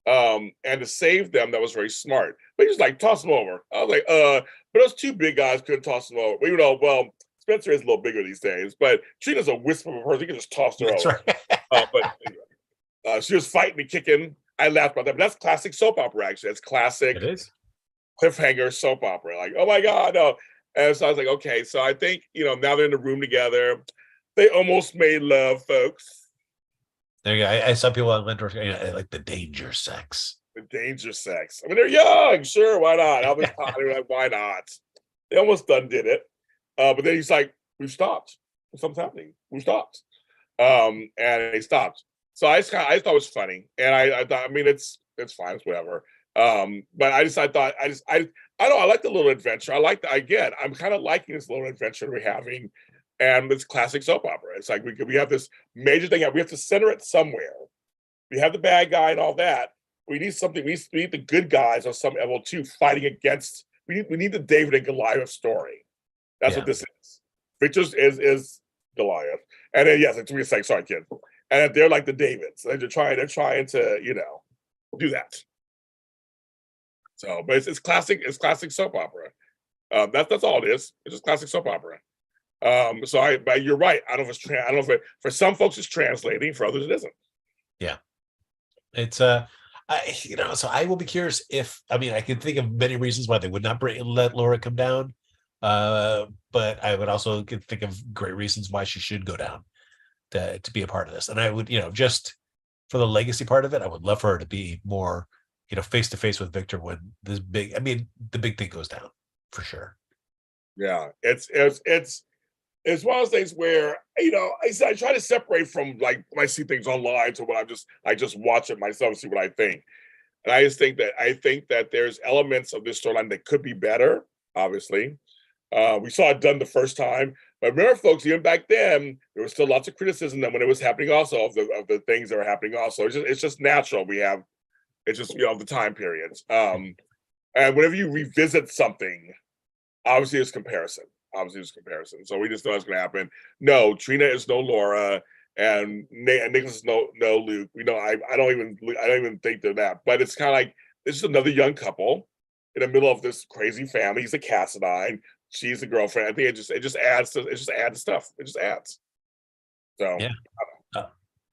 And to save them, that was very smart. But he was like, toss them over. I was like, but those two big guys couldn't toss them over. Well, Spencer is a little bigger these days, but Trina's a wisp of a person. You can just toss her over. Right. But anyway, she was fighting and kicking. I laughed about that, but that's classic soap opera, actually. It's classic. It is. Cliffhanger soap opera. Like, oh my God, no. And so I was like, okay. So I think, now they're in the room together. They almost made love, folks. There you go. I saw people on Lindor, like the danger sex. The danger sex. I mean, they're young. Sure, why not? Elvis Potter, like, why not? They almost done did it. But then he's like, we've stopped. Something's happening. We've stopped. And they stopped. So I thought it was funny. And I thought, I mean, it's fine. It's whatever. But I like the little adventure. Again, I'm kind of liking this little adventure we're having. And it's classic soap opera. It's like we have this major thing. We have to center it somewhere. We have the bad guy and all that. We need something. We need the good guys on some level too, fighting against. We need the David and Goliath story. That's what this is. Victor's is Goliath, and then it's we say sorry, kid, and they're like the Davids. And they're trying to do that. So, but it's classic. It's classic soap opera. That's all it is. It's just classic soap opera. But you're right. I don't know if for some folks it's translating, for others it isn't. Yeah, it's so I will be curious I can think of many reasons why they would not let Laura come down, but I would also think of great reasons why she should go down to be a part of this. And I would, just for the legacy part of it, I would love for her to be more, face to face with Victor when the big thing goes down for sure. Yeah, it's one of those things where I try to separate from like when I see things online to when I just watch it myself and see what I think. And I just think that there's elements of this storyline that could be better. Obviously, we saw it done the first time, but remember, folks, even back then there was still lots of criticism that when it was happening, also of the things that were happening. Also, it's just natural. It's just the time periods. And whenever you revisit something, obviously it's comparison. So we just know it's going to happen. No, Trina is no Laura, and Nicholas is no Luke. I don't even think they're that. But it's kind of like it's just another young couple in the middle of this crazy family. He's a Cassadine. She's the girlfriend. I think it just adds stuff. It just adds. So yeah.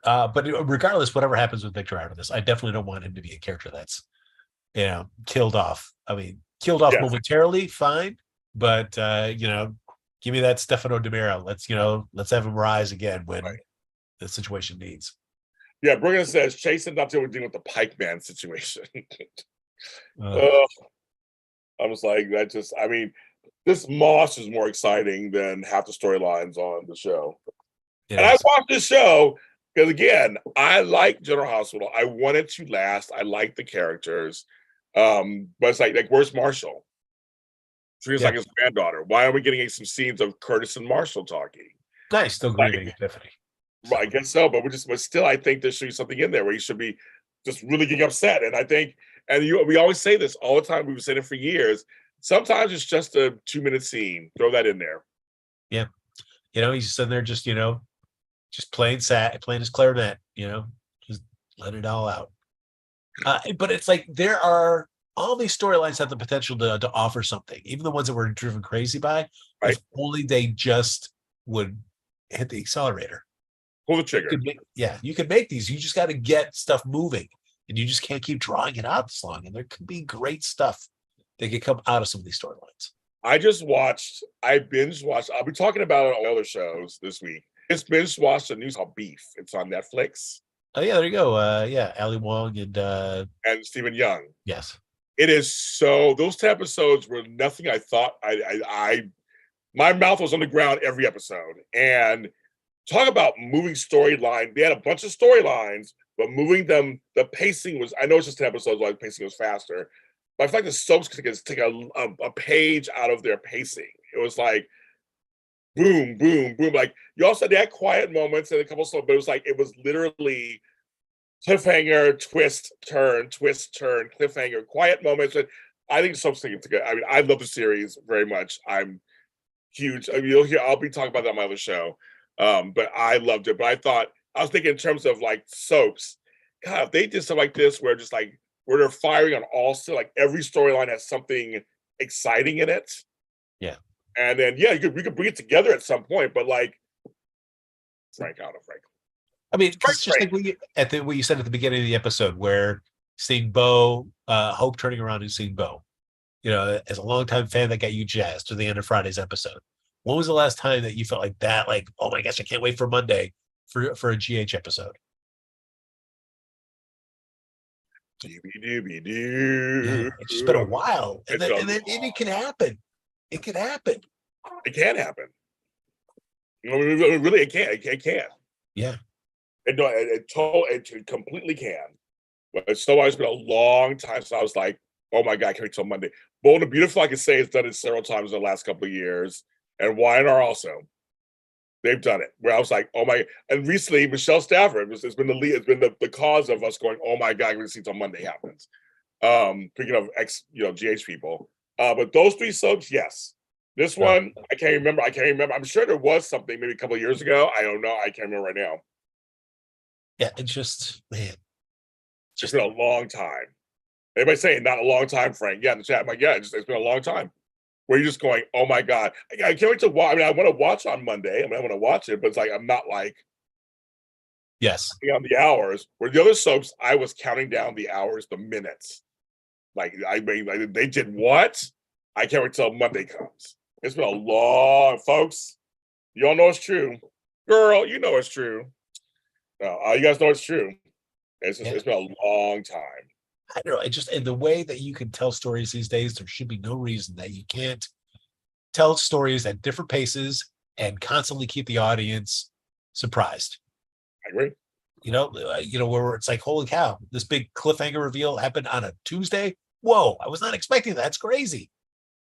But regardless, whatever happens with Victor after this, I definitely don't want him to be a character that's killed off. I mean, killed off momentarily, fine. But give me that Stefano DiMera. Let's have him rise again when the situation needs. Yeah, Brooklyn says Chase and Dante were dealing with the Pike Man situation. I was like, this Moss is more exciting than half the storylines on the show. And I watched this show because, again, I like General Hospital. I want it to last. I like the characters. But it's like where's Marshall? Trina's like his granddaughter. Why are we getting some scenes of Curtis and Marshall talking? Nice, still grieving Epiphany. So. I guess so, but still, I think there should be something in there where you should be just really getting upset. And I think, we always say this all the time. We've said it for years. sometimes it's just a 2-minute scene. Throw that in there. Yeah. He's sitting there just, just playing his clarinet, just let it all out. But it's like there are all these storylines have the potential to offer something, even the ones that we're driven crazy by, Right. if only they just would hit the accelerator. Pull the trigger. You could make these. You just got to get stuff moving, and you just can't keep drawing it out this long. And there could be great stuff that could come out of some of these storylines. I binge watched. I'll be talking about it on other shows this week. Just binge watched a new called Beef. It's on Netflix. Oh yeah, there you go. Ali Wong and Stephen Young. Yes. It is so. Those 10 episodes were nothing I thought. My mouth was on the ground every episode. And talk about moving storyline. They had a bunch of storylines, but moving them. The pacing was. I know it's just 10 episodes, why the pacing was faster. But I feel like the soaps could take a page out of their pacing. It was like boom, boom, boom. Like you also they had quiet moments and a couple slow, but it was literally cliffhanger, twist, turn, cliffhanger, quiet moments. And I think soaps take it together. I mean, I love the series very much. I'm huge. I mean, I'll be talking about that on my other show. But I loved it. But I was thinking in terms of like soaps. God, if they did stuff like this where they're firing on all, like every storyline has something exciting in it. Yeah. And then we could bring it together at some point, but like Frank. I mean, it's just like what you said at the beginning of the episode, where seeing Bo, Hope turning around and seeing Bo, as a longtime fan that got you jazzed to the end of Friday's episode. When was the last time that you felt like that? Like, oh my gosh, I can't wait for Monday for a GH episode. Doobie-doobie-doo. It's just been a while, and it can happen. It can happen. It can happen. Really, it can. It can. Yeah. It completely can. But it's always been a long time since I was like, oh my God, I can't wait till Monday. Bold and Beautiful, I can say, has done it several times in the last couple of years. And YNR also. They've done it. Where I was like, oh my, and recently Michelle Stafford it's been the lead, it's been the cause of us going, oh my God, we're gonna see till Monday happens. Speaking of GH people. But those 3 soaps, yes. This one, I can't remember. I'm sure there was something maybe a couple of years ago. I don't know. I can't remember right now. Yeah, it's just, man. It's been a long time. Everybody saying not a long time, Frank. Yeah, in the chat. I'm like, yeah, it's been a long time. Where you're just going, oh my God. I can't wait to watch. I mean, I want to watch on Monday. I want to watch it, but it's like, I'm not like, yes, on the hours. Where the other soaps, I was counting down the hours, the minutes. Like, they did what? I can't wait till Monday comes. It's been a long, folks. You all know it's true. Girl, you know it's true. You guys know it's true. It's been a long time. I don't know. In the way that you can tell stories these days, there should be no reason that you can't tell stories at different paces and constantly keep the audience surprised. I agree. Where it's like, holy cow, this big cliffhanger reveal happened on a Tuesday. Whoa, I was not expecting that. That's crazy.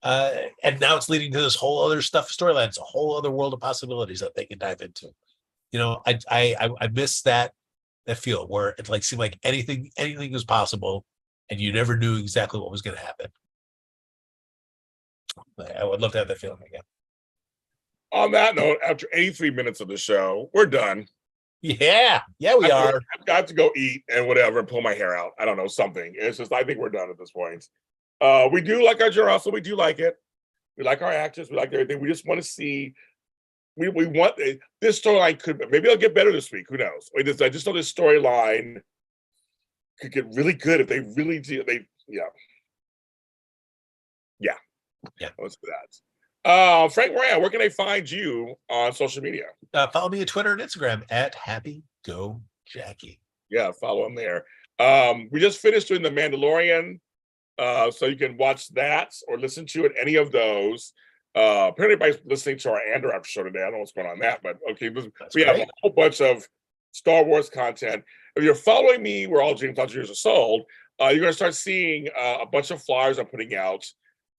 And now it's leading to this whole other storyline. It's a whole other world of possibilities that they can dive into. I miss that feel where it like seemed like anything was possible, and you never knew exactly what was going to happen. I would love to have that feeling again. On that note, after 83 minutes of the show, we're done. Yeah, we are. I've got to go eat and whatever and pull my hair out. I don't know, something. It's just, I think we're done at this point. We do like our Jurassic. We do like it. We like our actors. We like everything. We just want to see. We want this storyline could maybe it'll get better this week. Who knows? I just know this storyline could get really good if they really do. Yeah. Let's do that. Frank Moran, where can they find you on social media? Follow me on Twitter and Instagram at HappyGoJackie. Yeah, follow him there. We just finished doing The Mandalorian, so you can watch that or listen to it, any of those. Apparently everybody's listening to our Andor after show today. I don't know what's going on that, but okay. We have a whole bunch of Star Wars content. If you're following me, where all James Dodger years are sold, you're going to start seeing a bunch of flyers I'm putting out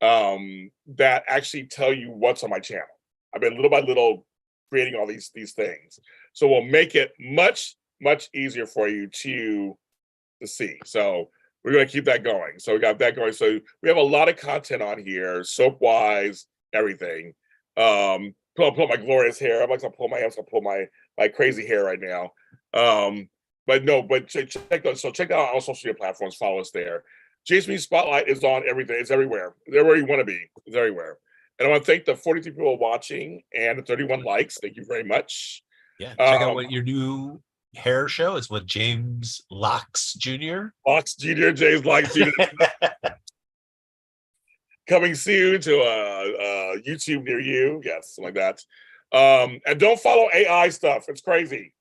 that actually tell you what's on my channel. I've been little by little creating all these things. So we'll make it much, much easier for you to see. So we're going to keep that going. So we got that going. So we have a lot of content on here, soap wise, everything. Pull my glorious hair. I'm like to pull my hair. I'm gonna pull my crazy hair right now. But check those. So check out all social media platforms. Follow us there. Jason Spotlight is on everything. It's everywhere. Everywhere you want to be. It's everywhere. And I want to thank the 43 people watching and the 31 likes. Thank you very much. Yeah, check out what your new hair show is with James Locks Jr. Locks Jr. James Locks Jr. Coming soon to YouTube near you. Yes, something like that. And don't follow AI stuff. It's crazy.